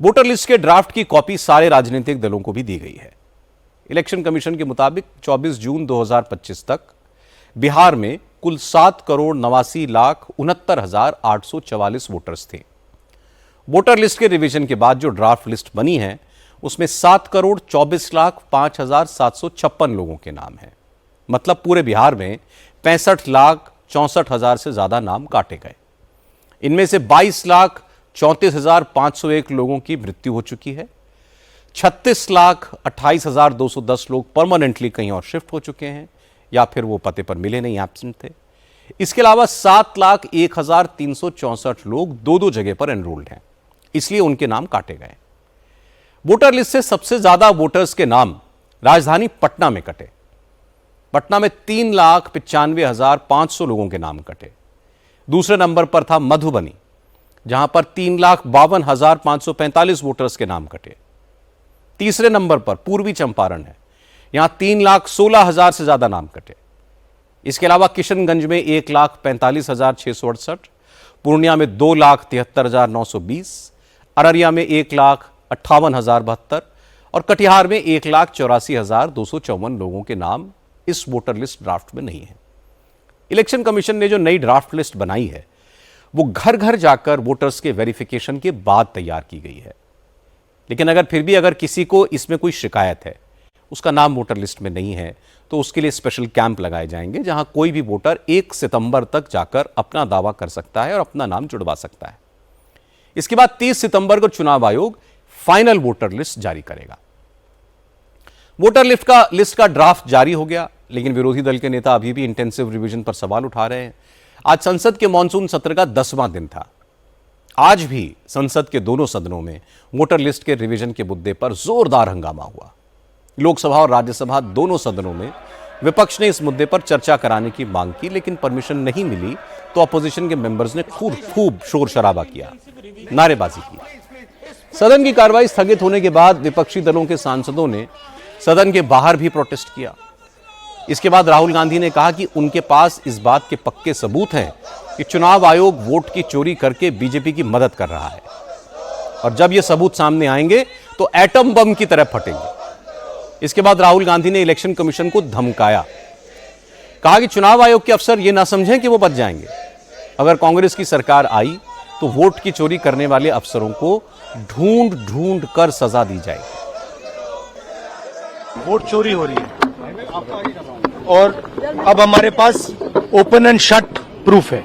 वोटर लिस्ट के ड्राफ्ट की कॉपी सारे राजनीतिक दलों को भी दी गई है। इलेक्शन कमीशन के मुताबिक 24 जून 2025 तक बिहार में कुल 7,89,69,844 वोटर्स थे। वोटर लिस्ट के रिवीजन के बाद जो ड्राफ्ट लिस्ट बनी है उसमें 7,24,05,756 लोगों के नाम हैं। मतलब पूरे बिहार में 65,64,000 से ज्यादा नाम काटे गए। इनमें से 22,34,501 लोगों की मृत्यु हो चुकी है। 36,28,210 लोग परमानेंटली कहीं और शिफ्ट हो चुके हैं या फिर वो पते पर मिले नहीं, एब्सेंट थे। इसके अलावा 7,01,364 लोग दो जगह पर एनरोल्ड हैं, इसलिए उनके नाम काटे गए। वोटर लिस्ट से सबसे ज्यादा वोटर्स के नाम राजधानी पटना में कटे। पटना में 3,95,500 लोगों के नाम कटे। दूसरे नंबर पर था मधुबनी, जहां पर 3,52,545 वोटर्स के नाम कटे। तीसरे नंबर पर पूर्वी चंपारण है, यहां 3,16,000 से ज्यादा नाम कटे। इसके अलावा किशनगंज में 1,45,668, पूर्णिया में 2,73,920, अररिया में 1,58,072 और कटिहार में 1,84,254 लोगों के नाम इस वोटर लिस्ट ड्राफ्ट में नहीं है। इलेक्शन कमीशन ने जो नई ड्राफ्ट लिस्ट बनाई है वो घर घर जाकर वोटर्स के वेरिफिकेशन के बाद तैयार की गई है। लेकिन अगर किसी को इसमें कोई शिकायत है, उसका नाम वोटर लिस्ट में नहीं है, तो उसके लिए स्पेशल कैंप लगाए जाएंगे, जहां कोई भी वोटर 1 सितंबर तक जाकर अपना दावा कर सकता है और अपना नाम जुड़वा सकता है। इसके बाद 30 सितंबर को चुनाव आयोग फाइनल वोटर लिस्ट जारी करेगा। वोटर लिस्ट का ड्राफ्ट जारी हो गया, लेकिन विरोधी दल के नेता अभी भी इंटेंसिव रिवीजन पर सवाल उठा रहे हैं। आज संसद के मॉनसून सत्र का 10वां दिन था। आज भी संसद के दोनों सदनों में वोटर लिस्ट के रिवीजन के मुद्दे पर जोरदार हंगामा हुआ। लोकसभा और राज्यसभा दोनों सदनों में विपक्ष ने इस मुद्दे पर चर्चा कराने की मांग की, लेकिन परमिशन नहीं मिली तो अपोजिशन के मेंबर्स ने खूब शोर शराबा किया, नारेबाजी की। सदन की कार्रवाई स्थगित होने के बाद विपक्षी दलों के सांसदों ने सदन के बाहर भी प्रोटेस्ट किया। इसके बाद राहुल गांधी ने कहा कि उनके पास इस बात के पक्के सबूत हैं कि चुनाव आयोग वोट की चोरी करके बीजेपी की मदद कर रहा है, और जब ये सबूत सामने आएंगे तो एटम बम की तरह फटेंगे। इसके बाद राहुल गांधी ने इलेक्शन कमीशन को धमकाया, कहा कि चुनाव आयोग के अफसर ये ना समझें कि वो बच जाएंगे। अगर कांग्रेस की सरकार आई तो वोट की चोरी करने वाले अफसरों को ढूंढ कर सजा दी जाएगी। वोट चोरी हो रही है और अब हमारे पास ओपन एंड शट प्रूफ है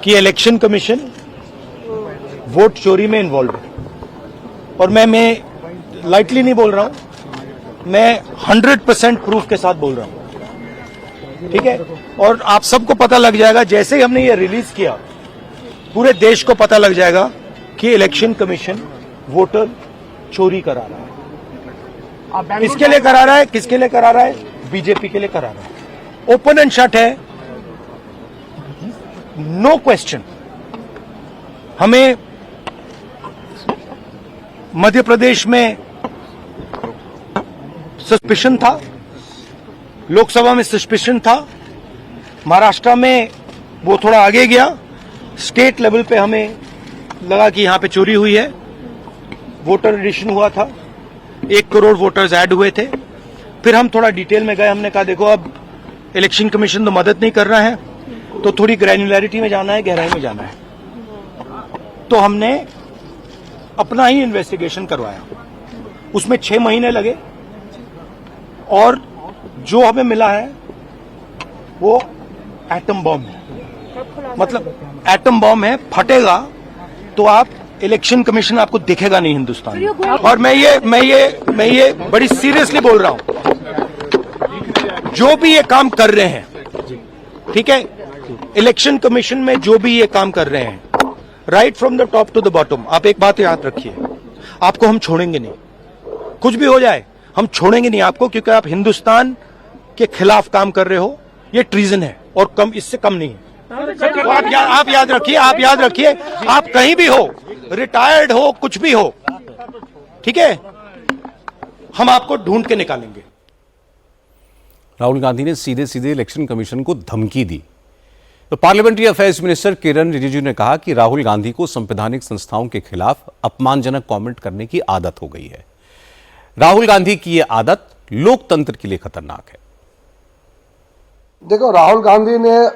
कि इलेक्शन कमीशन वोट चोरी में इन्वॉल्व है। और मैं लाइटली नहीं बोल रहा हूं, मैं 100% प्रूफ के साथ बोल रहा हूं, ठीक है। और आप सबको पता लग जाएगा, जैसे ही हमने ये रिलीज किया पूरे देश को पता लग जाएगा कि इलेक्शन कमीशन वोटर चोरी करा रहा है। इसके लिए करा रहा है, किसके लिए करा रहा है? बीजेपी के लिए करा रहा है। ओपन एंड शट है, नो क्वेश्चन। हमें मध्य प्रदेश में सस्पिशन था, लोकसभा में सस्पिशन था, महाराष्ट्र में वो थोड़ा आगे गया, स्टेट लेवल पे हमें लगा कि यहां पे चोरी हुई है। वोटर एडिशन हुआ था, 1 करोड़ वोटर्स ऐड हुए थे। फिर हम थोड़ा डिटेल में गए, हमने कहा देखो अब इलेक्शन कमीशन तो मदद नहीं कर रहा है, तो थोड़ी ग्रैन्युलैरिटी में जाना है, गहराई में जाना है। तो हमने अपना ही इन्वेस्टिगेशन करवाया, उसमें 6 महीने लगे और जो हमें मिला है वो एटम बॉम्ब है। मतलब एटम बॉम्ब है, फटेगा तो आप इलेक्शन कमीशन आपको दिखेगा नहीं हिंदुस्तान में। और मैं ये बड़ी सीरियसली बोल रहा हूं, जो भी ये काम कर रहे हैं, ठीक है, इलेक्शन कमीशन में जो भी ये काम कर रहे हैं, right from the top to the bottom, आप एक बात याद रखिए, आपको हम छोड़ेंगे नहीं। कुछ भी हो जाए हम छोड़ेंगे नहीं आपको, क्योंकि आप हिंदुस्तान के खिलाफ काम कर रहे हो। ये ट्रीजन है और कम, इससे कम नहीं है। तो आप याद रखिए, आप कहीं भी हो, रिटायर्ड हो, कुछ भी हो, ठीक है, हम आपको ढूंढ के निकालेंगे। राहुल गांधी ने सीधे इलेक्शन कमीशन को धमकी दी। तो पार्लियामेंट्री अफेयर्स मिनिस्टर किरण रिजिजू ने कहा कि राहुल गांधी को संवैधानिक संस्थाओं के खिलाफ अपमानजनक कमेंट करने की आदत हो गई है। राहुल गांधी की यह आदत लोकतंत्र के लिए खतरनाक है। देखो, राहुल गांधी ने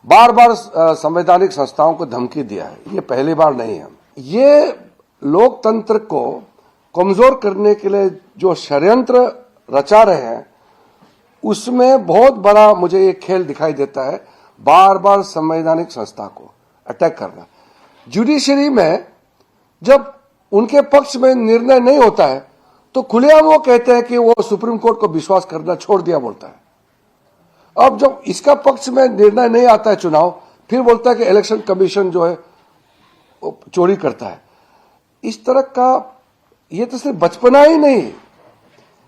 बार बार संवैधानिक संस्थाओं को धमकी दिया है, ये पहली बार नहीं है। ये लोकतंत्र को कमजोर करने के लिए जो षड्यंत्र रचा रहे हैं, उसमें बहुत बड़ा मुझे ये खेल दिखाई देता है, बार बार संवैधानिक संस्था को अटैक करना। जुडिशरी में जब उनके पक्ष में निर्णय नहीं होता है तो खुलेआम वो कहते हैं कि वो सुप्रीम कोर्ट को विश्वास करना छोड़ दिया बोलता है। अब जब इसका पक्ष में निर्णय नहीं आता है चुनाव, फिर बोलता है कि इलेक्शन कमीशन जो है चोरी करता है। इस तरह का ये तो सिर्फ बचपना ही नहीं,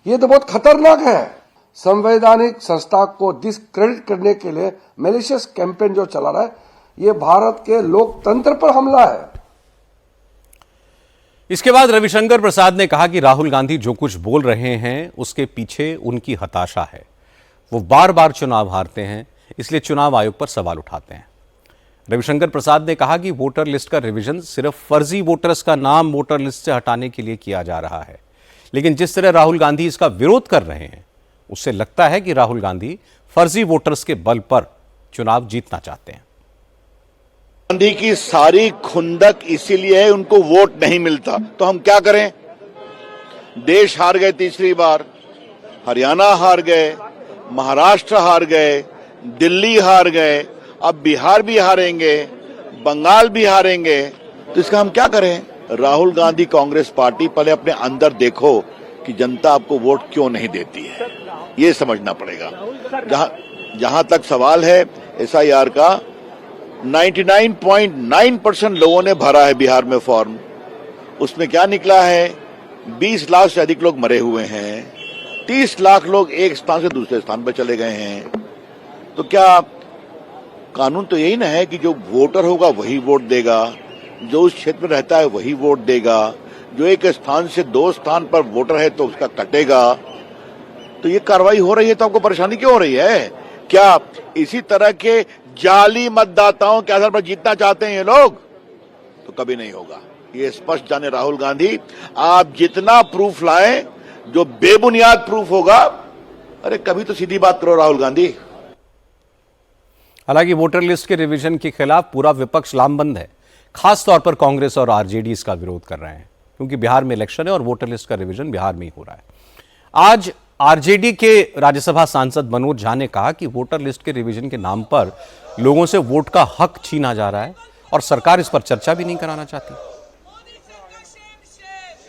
ये तो बहुत खतरनाक है। संवैधानिक संस्था को डिस्क्रेडिट करने के लिए मैलिशियस कैंपेन जो चला रहा है, ये भारत के लोकतंत्र पर हमला है। इसके बाद रविशंकर प्रसाद ने कहा कि राहुल गांधी जो कुछ बोल रहे हैं उसके पीछे उनकी हताशा है। वो बार बार चुनाव हारते हैं, इसलिए चुनाव आयोग पर सवाल उठाते हैं। रविशंकर प्रसाद ने कहा कि वोटर लिस्ट का रिवीजन सिर्फ फर्जी वोटर्स का नाम वोटर लिस्ट से हटाने के लिए किया जा रहा है, लेकिन जिस तरह राहुल गांधी इसका विरोध कर रहे हैं उससे लगता है कि राहुल गांधी फर्जी वोटर्स के बल पर चुनाव जीतना चाहते हैं। गांधी की सारी खुंदक इसीलिए है उनको वोट नहीं मिलता, तो हम क्या करें? देश हार गए तीसरी बार, हरियाणा हार गए, महाराष्ट्र हार गए, दिल्ली हार गए, अब बिहार भी हारेंगे, बंगाल भी हारेंगे, तो इसका हम क्या करें? राहुल गांधी कांग्रेस पार्टी, पहले अपने अंदर देखो कि जनता आपको वोट क्यों नहीं देती है, ये समझना पड़ेगा। जहां तक सवाल है SIR का, 99.9% लोगों ने भरा है बिहार में फॉर्म। उसमें क्या निकला है? 20 लाख से अधिक लोग मरे हुए हैं, 30 लाख लोग एक स्थान से दूसरे स्थान पर चले गए हैं। तो क्या कानून तो यही ना है कि जो वोटर होगा वही वोट देगा, जो उस क्षेत्र में रहता है वही वोट देगा, जो एक स्थान से 2 स्थान पर वोटर है तो उसका कटेगा। तो ये कार्रवाई हो रही है तो आपको परेशानी क्यों हो रही है? क्या इसी तरह के जाली मतदाताओं के आधार पर जीतना चाहते हैं ये लोग? तो कभी नहीं होगा, ये स्पष्ट जाने राहुल गांधी। आप जितना प्रूफ लाएं, जो बेबुनियाद प्रूफ होगा, अरे कभी तो सीधी बात करो राहुल गांधी। हालांकि वोटर लिस्ट के रिवीजन के खिलाफ पूरा विपक्ष लामबंद है। खास तौर पर कांग्रेस और आरजेडी इसका विरोध कर रहे हैं, क्योंकि बिहार में इलेक्शन है और वोटर लिस्ट का रिवीजन बिहार में ही हो रहा है। आज आरजेडी के राज्यसभा सांसद मनोज झा ने कहा कि वोटर लिस्ट के रिवीजन के नाम पर लोगों से वोट का हक छीना जा रहा है और सरकार इस पर चर्चा भी नहीं कराना चाहती।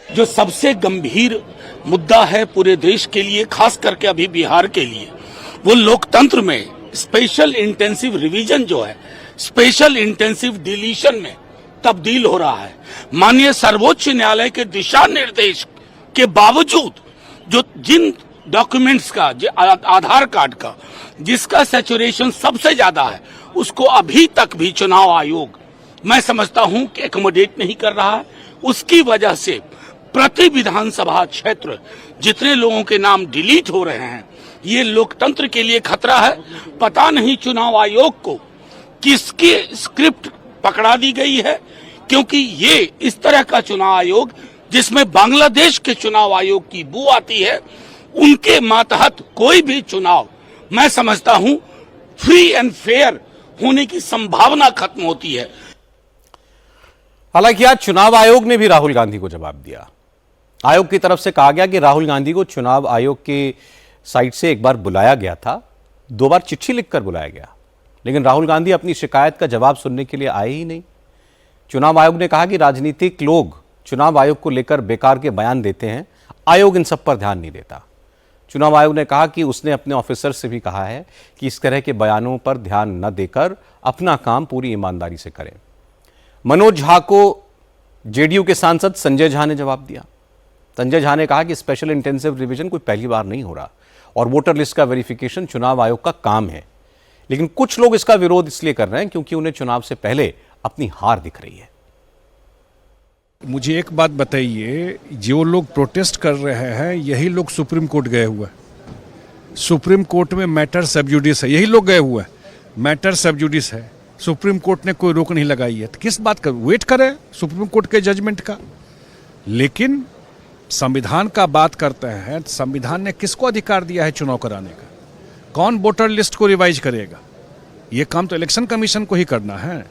जो सबसे गंभीर मुद्दा है पूरे देश के लिए, खास करके अभी बिहार के लिए, वो लोकतंत्र में स्पेशल इंटेंसिव रिवीजन जो है स्पेशल इंटेंसिव डिलीशन में तब्दील हो रहा है। माननीय सर्वोच्च न्यायालय के दिशा निर्देश के बावजूद जो जिन डॉक्यूमेंट्स का, आधार कार्ड का जिसका सैचुरेशन सबसे ज्यादा है, उसको अभी तक भी चुनाव आयोग मैं समझता हूं कि एकोमोडेट नहीं कर रहा है। उसकी वजह से प्रति विधानसभा क्षेत्र जितने लोगों के नाम डिलीट हो रहे हैं, ये लोकतंत्र के लिए खतरा है। पता नहीं चुनाव आयोग को किसकी स्क्रिप्ट पकड़ा दी गई है, क्योंकि ये इस तरह का चुनाव आयोग जिसमें बांग्लादेश के चुनाव आयोग की बू आती है, उनके मातहत कोई भी चुनाव मैं समझता हूं फ्री एंड फेयर होने की संभावना खत्म होती है। हालांकि आज चुनाव आयोग ने भी राहुल गांधी को जवाब दिया। आयोग की तरफ से कहा गया कि राहुल गांधी को चुनाव आयोग के साइट से एक बार बुलाया गया था, 2 बार चिट्ठी लिखकर बुलाया गया, लेकिन राहुल गांधी अपनी शिकायत का जवाब सुनने के लिए आए ही नहीं। चुनाव आयोग ने कहा कि राजनीतिक लोग चुनाव आयोग को लेकर बेकार के बयान देते हैं, आयोग इन सब पर ध्यान नहीं देता। चुनाव आयोग ने कहा कि उसने अपने ऑफिसर से भी कहा है कि इस तरह के बयानों पर ध्यान न देकर अपना काम पूरी ईमानदारी से करें। मनोज झा को जेडीयू के सांसद संजय झा ने जवाब दिया। संजय झा ने कहा कि स्पेशल इंटेंसिव रिवीजन कोई पहली बार नहीं हो रहा और वोटर लिस्ट का वेरिफिकेशन चुनाव आयोग का काम है, लेकिन कुछ लोग इसका विरोध इसलिए कर रहे हैं क्योंकि उन्हें चुनाव से पहले अपनी हार दिख रही है। मुझे एक बात बताइए, जो लोग प्रोटेस्ट कर रहे हैं यही लोग सुप्रीम कोर्ट गए हुए हैं। सुप्रीम कोर्ट में मैटर सब जुडिस है, यही लोग गए हुए हैं, मैटर सब जुडिस है। सुप्रीम कोर्ट ने कोई रोक नहीं लगाई है, तो किस बात का वेट करें सुप्रीम कोर्ट के जजमेंट का। लेकिन संविधान का बात करते हैं, संविधान ने किसको अधिकार दिया है चुनाव कराने का? कौन वोटर लिस्ट को रिवाइज करेगा? ये काम तो इलेक्शन कमीशन को ही करना है।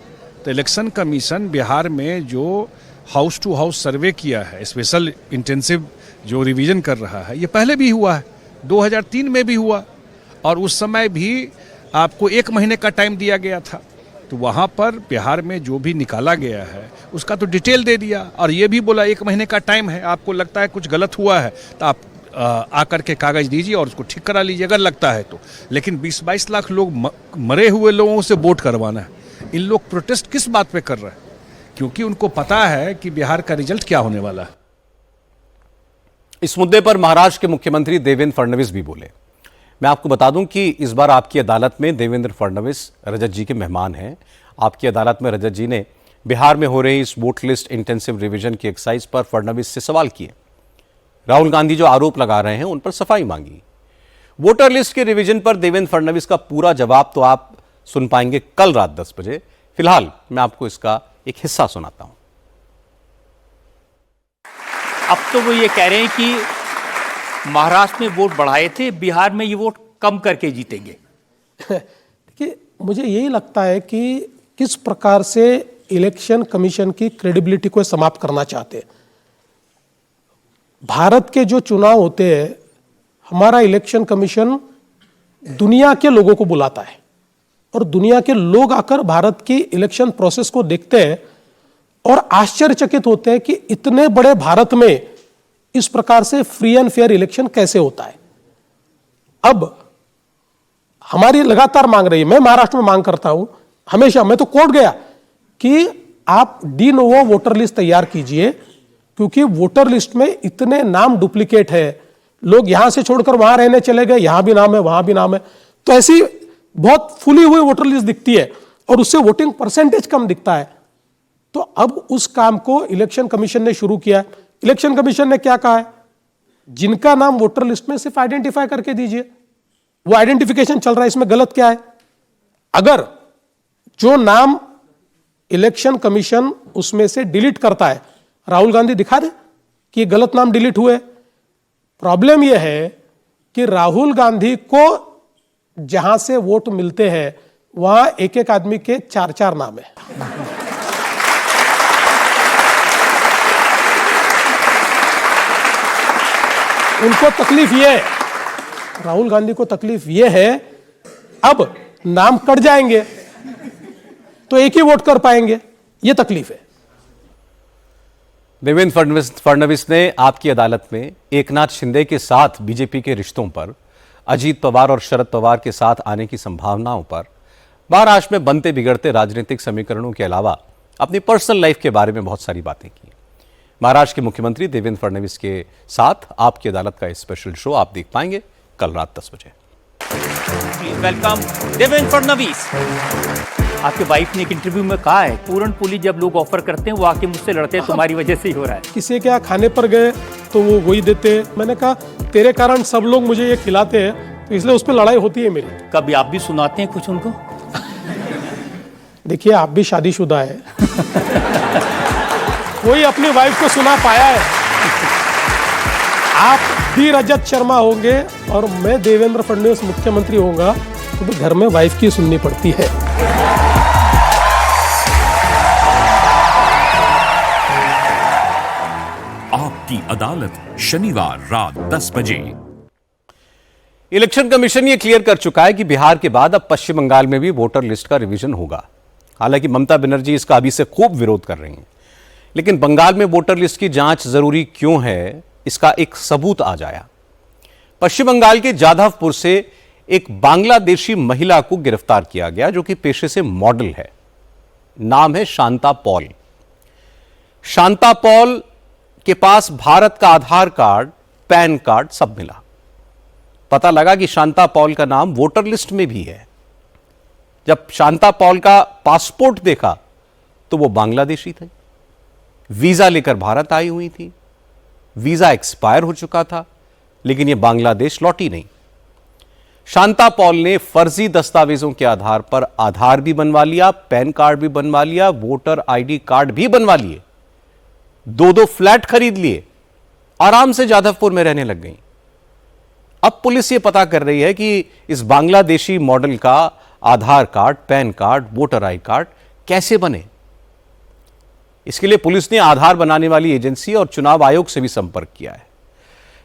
तो इलेक्शन कमीशन बिहार में जो हाउस टू हाउस सर्वे किया है, स्पेशल इंटेंसिव जो रिवीजन कर रहा है, ये पहले भी हुआ है, 2003 में भी हुआ, और उस समय भी आपको 1 महीने का टाइम दिया गया था। तो वहाँ पर बिहार में जो भी निकाला गया है उसका तो डिटेल दे दिया, और ये भी बोला 1 महीने का टाइम है, आपको लगता है कुछ गलत हुआ है तो आप आकर के कागज दीजिए और उसको ठीक करा लीजिए अगर लगता है तो। लेकिन 20-22 लाख लोग मरे हुए लोगों से वोट करवाना है, इन लोग प्रोटेस्ट किस बात पे कर रहे हैं? क्योंकि उनको पता है कि बिहार का रिजल्ट क्या होने वाला है। इस मुद्दे पर महाराष्ट्र के मुख्यमंत्री देवेंद्र फडणवीस भी बोले। मैं आपको बता दूं कि इस बार आपकी अदालत में देवेंद्र फडणवीस रजत जी के मेहमान हैं। आपकी अदालत में रजत जी ने बिहार में हो रही इस वोट लिस्ट इंटेंसिव रिवीजन की एक्सरसाइज पर फडणवीस से सवाल किए। राहुल गांधी जो आरोप लगा रहे हैं उन पर सफाई मांगी। वोटर लिस्ट के रिवीजन पर देवेंद्र फडणवीस का पूरा जवाब तो आप सुन पाएंगे कल रात 10 बजे। फिलहाल मैं आपको इसका एक हिस्सा सुनाता हूं। अब तो वो ये कह रहे हैं कि महाराष्ट्र में वोट बढ़ाए थे, बिहार में ये वोट कम करके जीतेंगे। देखिए, मुझे यही लगता है कि किस प्रकार से इलेक्शन कमीशन की क्रेडिबिलिटी को समाप्त करना चाहते हैं। भारत के जो चुनाव होते हैं, हमारा इलेक्शन कमीशन दुनिया के लोगों को बुलाता है और दुनिया के लोग आकर भारत की इलेक्शन प्रोसेस को देखते हैं और आश्चर्यचकित होते हैं कि इतने बड़े भारत में इस प्रकार से फ्री एंड फेयर इलेक्शन कैसे होता है। अब हमारी लगातार मांग रही है, मैं महाराष्ट्र में मांग करता हूं हमेशा, मैं तो कोर्ट गया कि आप डी नोवो वोटर लिस्ट तैयार कीजिए, क्योंकि वोटर लिस्ट में इतने नाम डुप्लीकेट है। लोग यहां से छोड़कर वहां रहने चले गए, यहां भी नाम है वहां भी नाम है, तो ऐसी बहुत फुली हुई वोटर लिस्ट दिखती है और उससे वोटिंग परसेंटेज कम दिखता है। तो अब उस काम को इलेक्शन कमीशन ने शुरू किया। इलेक्शन कमीशन ने क्या कहा है, जिनका नाम वोटर लिस्ट में सिर्फ आइडेंटिफाई करके दीजिए। वो आइडेंटिफिकेशन चल रहा है, इसमें गलत क्या है? अगर जो नाम इलेक्शन कमीशन उसमें से डिलीट करता है, राहुल गांधी दिखा दे कि ये गलत नाम डिलीट हुए। प्रॉब्लम यह है कि राहुल गांधी को जहां से वोट मिलते हैं वहां एक एक आदमी के 4-4 नाम है। उनको तकलीफ यह है, राहुल गांधी को तकलीफ यह है, अब नाम कट जाएंगे तो एक ही वोट कर पाएंगे, यह तकलीफ है। देवेंद्र फडणवीस ने आपकी अदालत में एकनाथ शिंदे के साथ बीजेपी के रिश्तों पर, अजीत पवार और शरद पवार के साथ आने की संभावनाओं पर, महाराष्ट्र में बनते बिगड़ते राजनीतिक समीकरणों के अलावा अपनी पर्सनल लाइफ के बारे में बहुत सारी बातें की। महाराष्ट्र के मुख्यमंत्री देवेंद्र फडणवीस के साथ आपकी अदालत का स्पेशल शो आप देख पाएंगे कल रात 10 बजे। वेलकम देवेंद्र फडणवीस। आपके वाइफ ने एक इंटरव्यू में कहा है, पूरन पोली जब लोग ऑफर करते हैं वो आके मुझसे लड़ते हैं, तुम्हारी वजह से ही हो रहा है। किसी के यहाँ खाने पर गए तो वो वही देते हैं। मैंने कहा तेरे कारण सब लोग मुझे ये खिलाते हैं, तो इसलिए उस पर लड़ाई होती है मेरी। कभी आप भी सुनाते हैं कुछ उनको? देखिए, आप भी शादीशुदा है, कोई अपनी वाइफ को सुना पाया है? आप भी रजत शर्मा होंगे और मैं देवेंद्र फडणवीस मुख्यमंत्री होऊंगा तो भी घर में वाइफ की सुननी पड़ती है। आपकी अदालत शनिवार रात 10 बजे। इलेक्शन कमीशन ये क्लियर कर चुका है कि बिहार के बाद अब पश्चिम बंगाल में भी वोटर लिस्ट का रिवीजन होगा। हालांकि ममता बनर्जी इसका अभी से खूब विरोध कर रही हैं, लेकिन बंगाल में वोटर लिस्ट की जांच जरूरी क्यों है, इसका एक सबूत आ जाया। पश्चिम बंगाल के जाधवपुर से एक बांग्लादेशी महिला को गिरफ्तार किया गया, जो कि पेशे से मॉडल है। नाम है शांता पॉल। शांता पॉल के पास भारत का आधार कार्ड, पैन कार्ड सब मिला। पता लगा कि शांता पॉल का नाम वोटर लिस्ट में भी है। जब शांता पॉल का पासपोर्ट देखा तो वो बांग्लादेशी थे, वीजा लेकर भारत आई हुई थी। वीजा एक्सपायर हो चुका था, लेकिन ये बांग्लादेश लौटी नहीं। शांता पॉल ने फर्जी दस्तावेजों के आधार पर आधार भी बनवा लिया, पैन कार्ड भी बनवा लिया, वोटर आईडी कार्ड भी बनवा लिए, 2-2 फ्लैट खरीद लिए, आराम से जाधवपुर में रहने लग गई। अब पुलिस ये पता कर रही है कि इस बांग्लादेशी मॉडल का Aadhaar card, PAN card, voter I card कैसे बने। इसके लिए पुलिस ने आधार बनाने वाली एजेंसी और चुनाव आयोग से भी संपर्क किया है।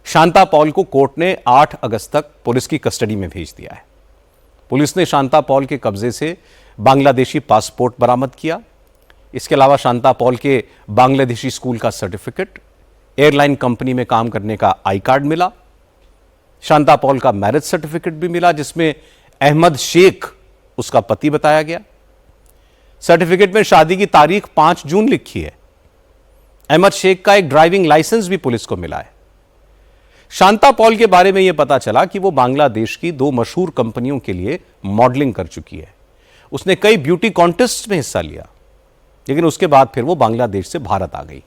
शांता पॉल को कोर्ट ने 8 अगस्त तक पुलिस की कस्टडी में भेज दिया है। पुलिस ने शांता पॉल के कब्जे से बांग्लादेशी पासपोर्ट बरामद किया। इसके अलावा शांता पॉल के बांग्लादेशी स्कूल का सर्टिफिकेट, एयरलाइन कंपनी में काम करने का आई कार्ड मिला। शांता पॉल का मैरिज सर्टिफिकेट भी मिला, जिसमें अहमद शेख उसका पति बताया गया। सर्टिफिकेट में शादी की तारीख 5 जून लिखी है। अहमद शेख का एक ड्राइविंग लाइसेंस भी पुलिस को मिला है। शांता पॉल के बारे में यह पता चला कि वो बांग्लादेश की 2 मशहूर कंपनियों के लिए मॉडलिंग कर चुकी है। उसने कई ब्यूटी कॉन्टेस्ट में हिस्सा लिया, लेकिन उसके बाद फिर वो बांग्लादेश से भारत आ गई।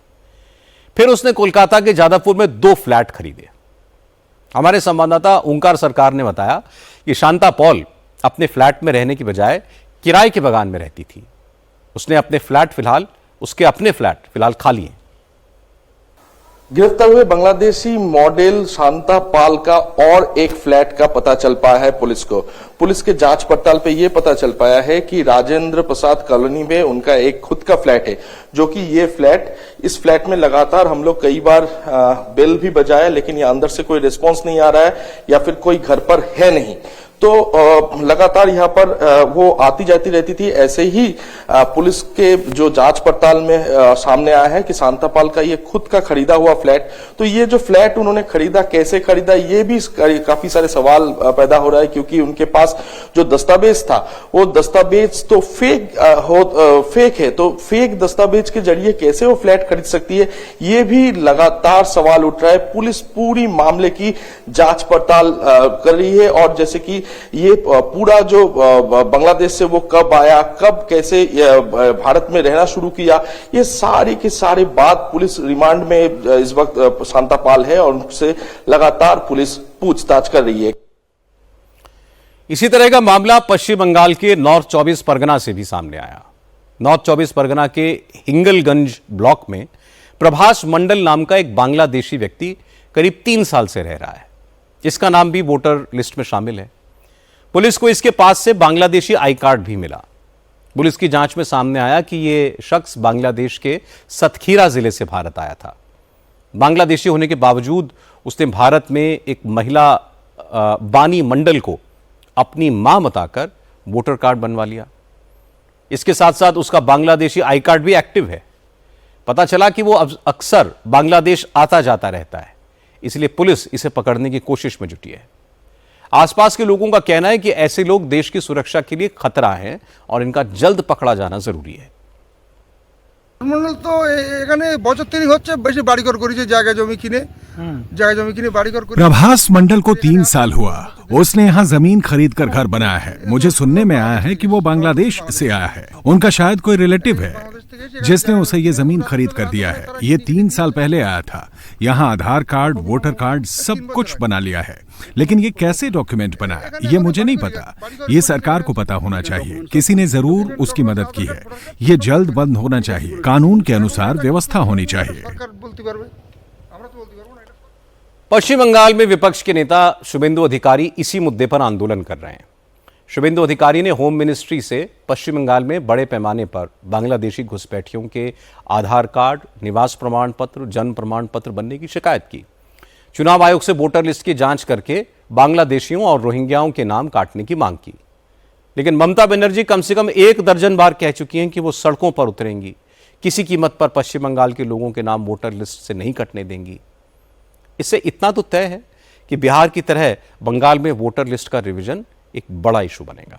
फिर उसने कोलकाता के जादवपुर में 2 फ्लैट खरीदे। हमारे संवाददाता ओंकार सरकार ने बताया कि शांता पॉल अपने फ्लैट में रहने की बजाय किराए के बगान में रहती थी। उसने अपने फ्लैट फिलहाल खा लिए। गिरफ्तार हुए बांग्लादेशी मॉडल शांता पाल का और एक फ्लैट का पता चल पाया है पुलिस को। पुलिस के जांच पड़ताल पे यह पता चल पाया है कि राजेंद्र प्रसाद कॉलोनी में उनका एक खुद का फ्लैट है, जो कि इस फ्लैट में लगातार हम लोग कई बार बेल भी बजाया, लेकिन ये अंदर से कोई रिस्पॉन्स नहीं आ रहा है या फिर कोई घर पर है नहीं। तो लगातार यहाँ पर वो आती जाती रहती थी। ऐसे ही पुलिस के जो जांच पड़ताल में सामने आया है कि शांता पाल का ये खुद का खरीदा हुआ फ्लैट। तो ये जो फ्लैट उन्होंने खरीदा, कैसे खरीदा, ये भी काफी सारे सवाल पैदा हो रहा है, क्योंकि उनके पास जो दस्तावेज था वो दस्तावेज तो फेक है। तो फेक दस्तावेज के जरिए कैसे वो फ्लैट खरीद सकती है, ये भी लगातार सवाल उठ रहा है। पुलिस पूरी मामले की जांच पड़ताल कर रही है, और जैसे कि ये पूरा जो बांग्लादेश से वो कब आया, कब कैसे भारत में रहना शुरू किया, ये सारी की सारी बात पुलिस रिमांड में इस वक्त शांता पाल है और उनसे लगातार पुलिस पूछताछ कर रही है। इसी तरह का मामला पश्चिम बंगाल के नॉर्थ 24 परगना से भी सामने आया। नॉर्थ 24 परगना के हिंगलगंज ब्लॉक में प्रभास मंडल नाम का एक बांग्लादेशी व्यक्ति करीब 3 साल से रह रहा है। इसका नाम भी वोटर लिस्ट में शामिल है। पुलिस को इसके पास से बांग्लादेशी आई कार्ड भी मिला। पुलिस की जांच में सामने आया कि यह शख्स बांग्लादेश के सतखीरा जिले से भारत आया था। बांग्लादेशी होने के बावजूद उसने भारत में एक महिला बानी मंडल को अपनी मां बताकर वोटर कार्ड बनवा लिया। इसके साथ साथ उसका बांग्लादेशी आई कार्ड भी एक्टिव है। पता चला कि वो अक्सर बांग्लादेश आता जाता रहता है, इसलिए पुलिस इसे पकड़ने की कोशिश में जुटी है। आसपास के लोगों का कहना है कि ऐसे लोग देश की सुरक्षा के लिए खतरा हैं और इनका जल्द पकड़ा जाना जरूरी है। मंडल तो এখানে বছর 3 হচ্ছে, বেশি বাড়িঘর করেছে, জায়গা জমি কিনে বাড়িঘর করে। प्रभास मंडल को 3 साल हुआ, उसने यहाँ जमीन खरीद कर घर बनाया है। मुझे सुनने में आया है कि वो बांग्लादेश से आया है। उनका शायद कोई रिलेटिव है जिसने उसे ये जमीन खरीद कर दिया है। ये 3 साल पहले आया था। यहाँ आधार कार्ड, वोटर कार्ड सब कुछ बना लिया है, लेकिन ये कैसे डॉक्यूमेंट बना ये मुझे नहीं पता। ये सरकार को पता होना चाहिए। किसी ने जरूर उसकी मदद की है। ये जल्द बंद होना चाहिए। कानून के अनुसार व्यवस्था होनी चाहिए। पश्चिम बंगाल में विपक्ष के नेता शुभेंदु अधिकारी इसी मुद्दे पर आंदोलन कर रहे हैं। शुभेंदु अधिकारी ने होम मिनिस्ट्री से पश्चिम बंगाल में बड़े पैमाने पर बांग्लादेशी घुसपैठियों के आधार कार्ड, निवास प्रमाण पत्र, जन्म प्रमाण पत्र बनने की शिकायत की। चुनाव आयोग से वोटर लिस्ट की जांच करके बांग्लादेशियों और रोहिंग्याओं के नाम काटने की मांग की। लेकिन ममता बनर्जी कम से कम 1 दर्जन बार कह चुकी हैं कि वो सड़कों पर उतरेंगी, किसी कीमत पर पश्चिम बंगाल के लोगों के नाम वोटर लिस्ट से नहीं कटने देंगी। इससे इतना तो तय है कि बिहार की तरह बंगाल में वोटर लिस्ट का रिवीजन एक बड़ा इशू बनेगा।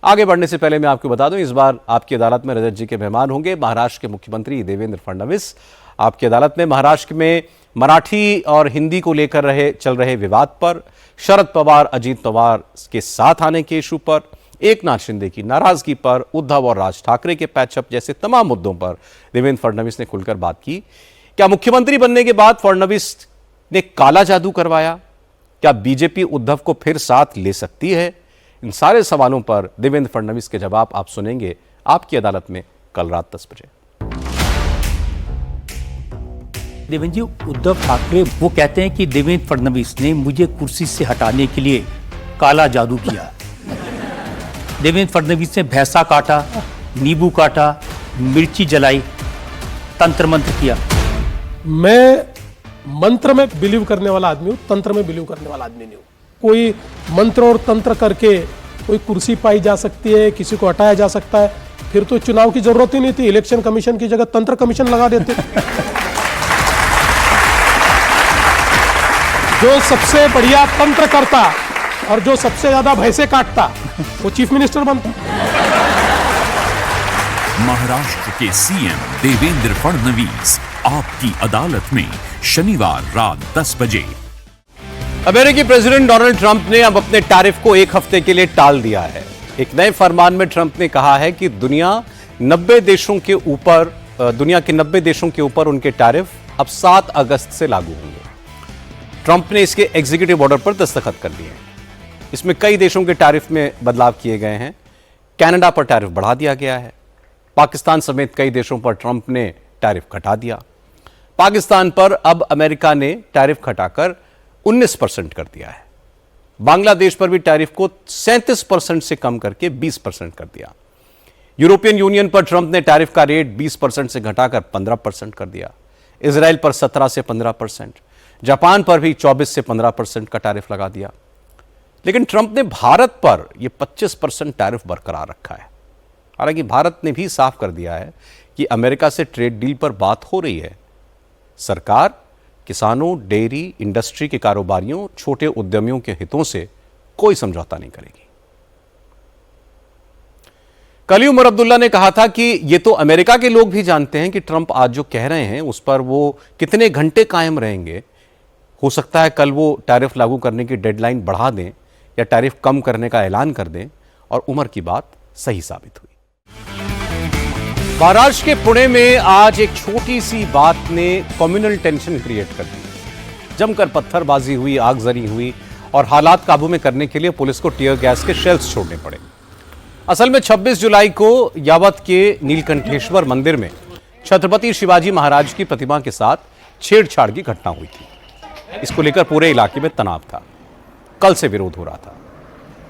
आगे बढ़ने से पहले मैं आपको बता दूं, इस बार आपकी अदालत में रजत जी के मेहमान होंगे महाराष्ट्र के मुख्यमंत्री देवेंद्र फडणवीस। आपकी अदालत में महाराष्ट्र में मराठी और हिंदी को लेकर चल रहे विवाद पर, शरद पवार अजीत पवार के साथ आने के इशू पर, एकनाथ शिंदे की नाराजगी पर, उद्धव और राज ठाकरे के पैचअप जैसे तमाम मुद्दों पर देवेंद्र फडणवीस ने खुलकर बात की। क्या मुख्यमंत्री बनने के बाद फडणवीस ने काला जादू करवाया? क्या बीजेपी उद्धव को फिर साथ ले सकती है? इन सारे सवालों पर देवेंद्र फडणवीस के जवाब आप सुनेंगे आपकी अदालत में कल रात 10 बजे। देवेंद्र जी, उद्धव ठाकरे वो कहते हैं कि देवेंद्र फडणवीस ने मुझे कुर्सी से हटाने के लिए काला जादू किया। देवेंद्र फडणवीस ने भैंसा काटा, नींबू काटा, मिर्ची जलाई, तंत्र मंत्र किया। मैं मंत्र में बिलीव करने वाला आदमी हूँ, तंत्र में बिलीव करने वाला आदमी नहीं हूँ। कोई मंत्र और तंत्र करके कोई कुर्सी पाई जा सकती है, किसी को हटाया जा सकता है, फिर तो चुनाव की जरूरत ही नहीं थी। इलेक्शन कमीशन की जगह तंत्र कमीशन लगा देते। जो सबसे बढ़िया तंत्र करता और जो सबसे ज्यादा भैंसे काटता वो चीफ मिनिस्टर बनता। महाराष्ट्र के सीएम देवेंद्र फडणवीस आपकी अदालत में शनिवार रात 10 बजे। अमेरिकी प्रेसिडेंट डोनाल्ड ट्रंप ने अब अपने टैरिफ को एक हफ्ते के लिए टाल दिया है। एक नए फरमान में ट्रंप ने कहा है कि दुनिया के 90 देशों के ऊपर उनके टैरिफ अब 7 अगस्त से लागू होंगे। ट्रंप ने इसके एग्जीक्यूटिव ऑर्डर पर दस्तखत कर दिए। इसमें कई देशों के टैरिफ में बदलाव किए गए हैं। कनाडा पर टैरिफ बढ़ा दिया गया है। पाकिस्तान समेत कई देशों पर ट्रंप ने टैरिफ घटा दिया। पाकिस्तान पर अब अमेरिका ने टैरिफ घटाकर 19% कर दिया है। बांग्लादेश पर भी टैरिफ को 37% से कम करके 20% कर दिया। यूरोपियन यूनियन पर ट्रंप ने टैरिफ का रेट 20% से घटाकर 15% कर दिया। इजराइल पर 17 से 15%, जापान पर भी 24 से 15% का टैरिफ लगा दिया। लेकिन ट्रंप ने भारत पर यह 25% टैरिफ बरकरार रखा है। हालांकि भारत ने भी साफ कर दिया है कि अमेरिका से ट्रेड डील पर बात हो रही है। सरकार किसानों, डेयरी इंडस्ट्री के कारोबारियों, छोटे उद्यमियों के हितों से कोई समझौता नहीं करेगी। कल ही उमर अब्दुल्ला ने कहा था कि यह तो अमेरिका के लोग भी जानते हैं कि ट्रंप आज जो कह रहे हैं उस पर वो कितने घंटे कायम रहेंगे। हो सकता है कल वो टैरिफ लागू करने की डेडलाइन बढ़ा दें या टैरिफ कम करने का ऐलान कर दें, और उमर की बात सही साबित हुई। महाराष्ट्र के पुणे में आज एक छोटी सी बात ने कम्युनल टेंशन क्रिएट कर दी। जमकर पत्थरबाजी हुई, आगजनी हुई और हालात काबू में करने के लिए पुलिस को टीयर गैस के शेल्स छोड़ने पड़े। असल में 26 जुलाई को यावत के नीलकंठेश्वर मंदिर में छत्रपति शिवाजी महाराज की प्रतिमा के साथ छेड़छाड़ की घटना हुई थी। इसको लेकर पूरे इलाके में तनाव था। कल से विरोध हो रहा था।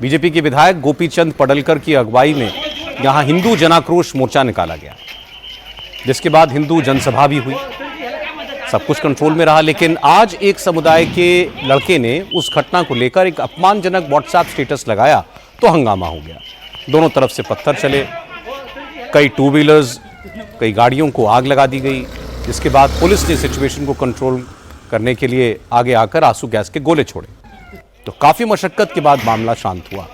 बीजेपी के विधायक गोपीचंद पडलकर की अगुवाई में यहां हिंदू जनाक्रोश मोर्चा निकाला गया, जिसके बाद हिंदू जनसभा भी हुई। सब कुछ कंट्रोल में रहा, लेकिन आज एक समुदाय के लड़के ने उस घटना को लेकर एक अपमानजनक व्हाट्सएप स्टेटस लगाया तो हंगामा हो गया। दोनों तरफ से पत्थर चले, कई टू व्हीलर्स, कई गाड़ियों को आग लगा दी गई, जिसके बाद पुलिस ने सिचुएशन को कंट्रोल करने के लिए आगे आकर आंसू गैस के गोले छोड़े। तो काफी मशक्कत के बाद मामला शांत हुआ।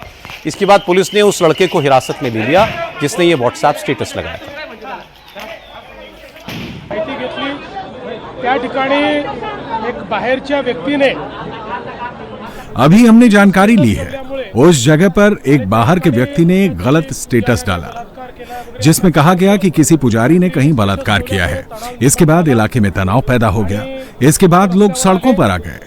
इसके बाद पुलिस ने उस लड़के को हिरासत में ले लिया जिसने ये व्हाट्सएप स्टेटस लगाया था। त्या ठिकाणी एक बाहेरच्या व्यक्तीने अभी हमने जानकारी ली है, उस जगह पर एक बाहर के व्यक्ति ने एक गलत स्टेटस डाला जिसमें कहा गया कि किसी पुजारी ने कहीं बलात्कार किया है। इसके बाद इलाके में तनाव पैदा हो गया। इसके बाद लोग सड़कों पर आ गए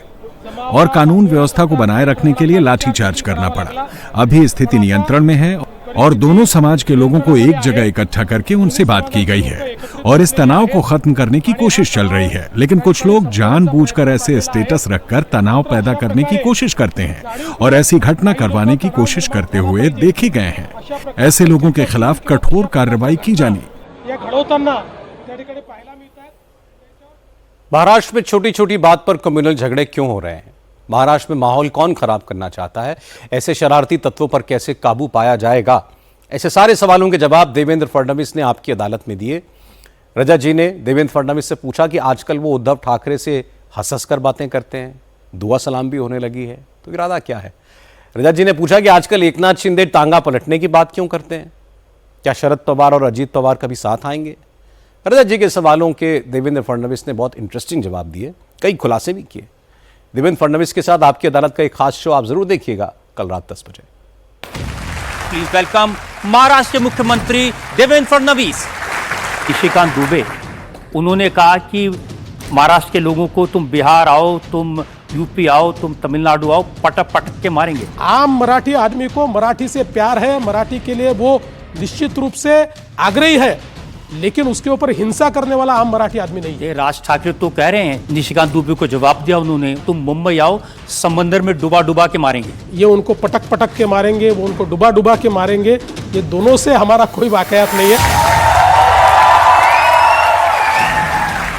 और कानून व्यवस्था को बनाए रखने के लिए लाठीचार्ज करना पड़ा। अभी स्थिति नियंत्रण में है और दोनों समाज के लोगों को एक जगह इकट्ठा करके उनसे बात की गई है और इस तनाव को खत्म करने की कोशिश चल रही है। लेकिन कुछ लोग जानबूझकर ऐसे स्टेटस रखकर तनाव पैदा करने की कोशिश करते हैं और ऐसी घटना करवाने की कोशिश करते हुए देखे गए हैं। ऐसे लोगों के खिलाफ कठोर कार्रवाई की जानी। महाराष्ट्र में छोटी छोटी बात पर कम्युनल झगड़े क्यों हो रहे हैं? महाराष्ट्र में माहौल कौन खराब करना चाहता है? ऐसे शरारती तत्वों पर कैसे काबू पाया जाएगा? ऐसे सारे सवालों के जवाब देवेंद्र फडणवीस ने आपकी अदालत में दिए। रजा जी ने देवेंद्र फडणवीस से पूछा कि आजकल वो उद्धव ठाकरे से हंस कर बातें करते हैं, दुआ सलाम भी होने लगी है, तो इरादा क्या है? रजा जी ने पूछा कि आजकल एकनाथ शिंदे टांगा पलटने की बात क्यों करते हैं? क्या शरद पवार और अजीत पवार कभी साथ आएंगे? रजा जी के सवालों के देवेंद्र फडणवीस ने बहुत इंटरेस्टिंग जवाब दिए, कई खुलासे भी किए। देवेंद्र फडणवीस के साथ आपकी अदालत का एक खास शो आप जरूर देखिएगा कल रात 10 बजे। प्लीज वेलकम महाराष्ट्र के मुख्यमंत्री देवेंद्र फडणवीस। निशिकांत दुबे, उन्होंने कहा कि महाराष्ट्र के लोगों को तुम बिहार आओ, तुम यूपी आओ, तुम तमिलनाडु आओ, पटक पटक के मारेंगे। आम मराठी आदमी को मराठी से प्यार है, मराठी के लिए वो निश्चित रूप से आग्रही है, लेकिन उसके ऊपर हिंसा करने वाला आम मराठी आदमी नहीं है। ये राज ठाकरे तो कह रहे हैं, निशिकांत दुबे को जवाब दिया उन्होंने, तुम मुंबई आओ, समंदर में डुबा डुबा के मारेंगे। ये उनको पटक पटक के मारेंगे, वो उनको डुबा डुबा के मारेंगे। ये दोनों से हमारा कोई वाकयात नहीं है।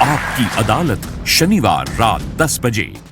आपकी अदालत शनिवार रात 10 बजे।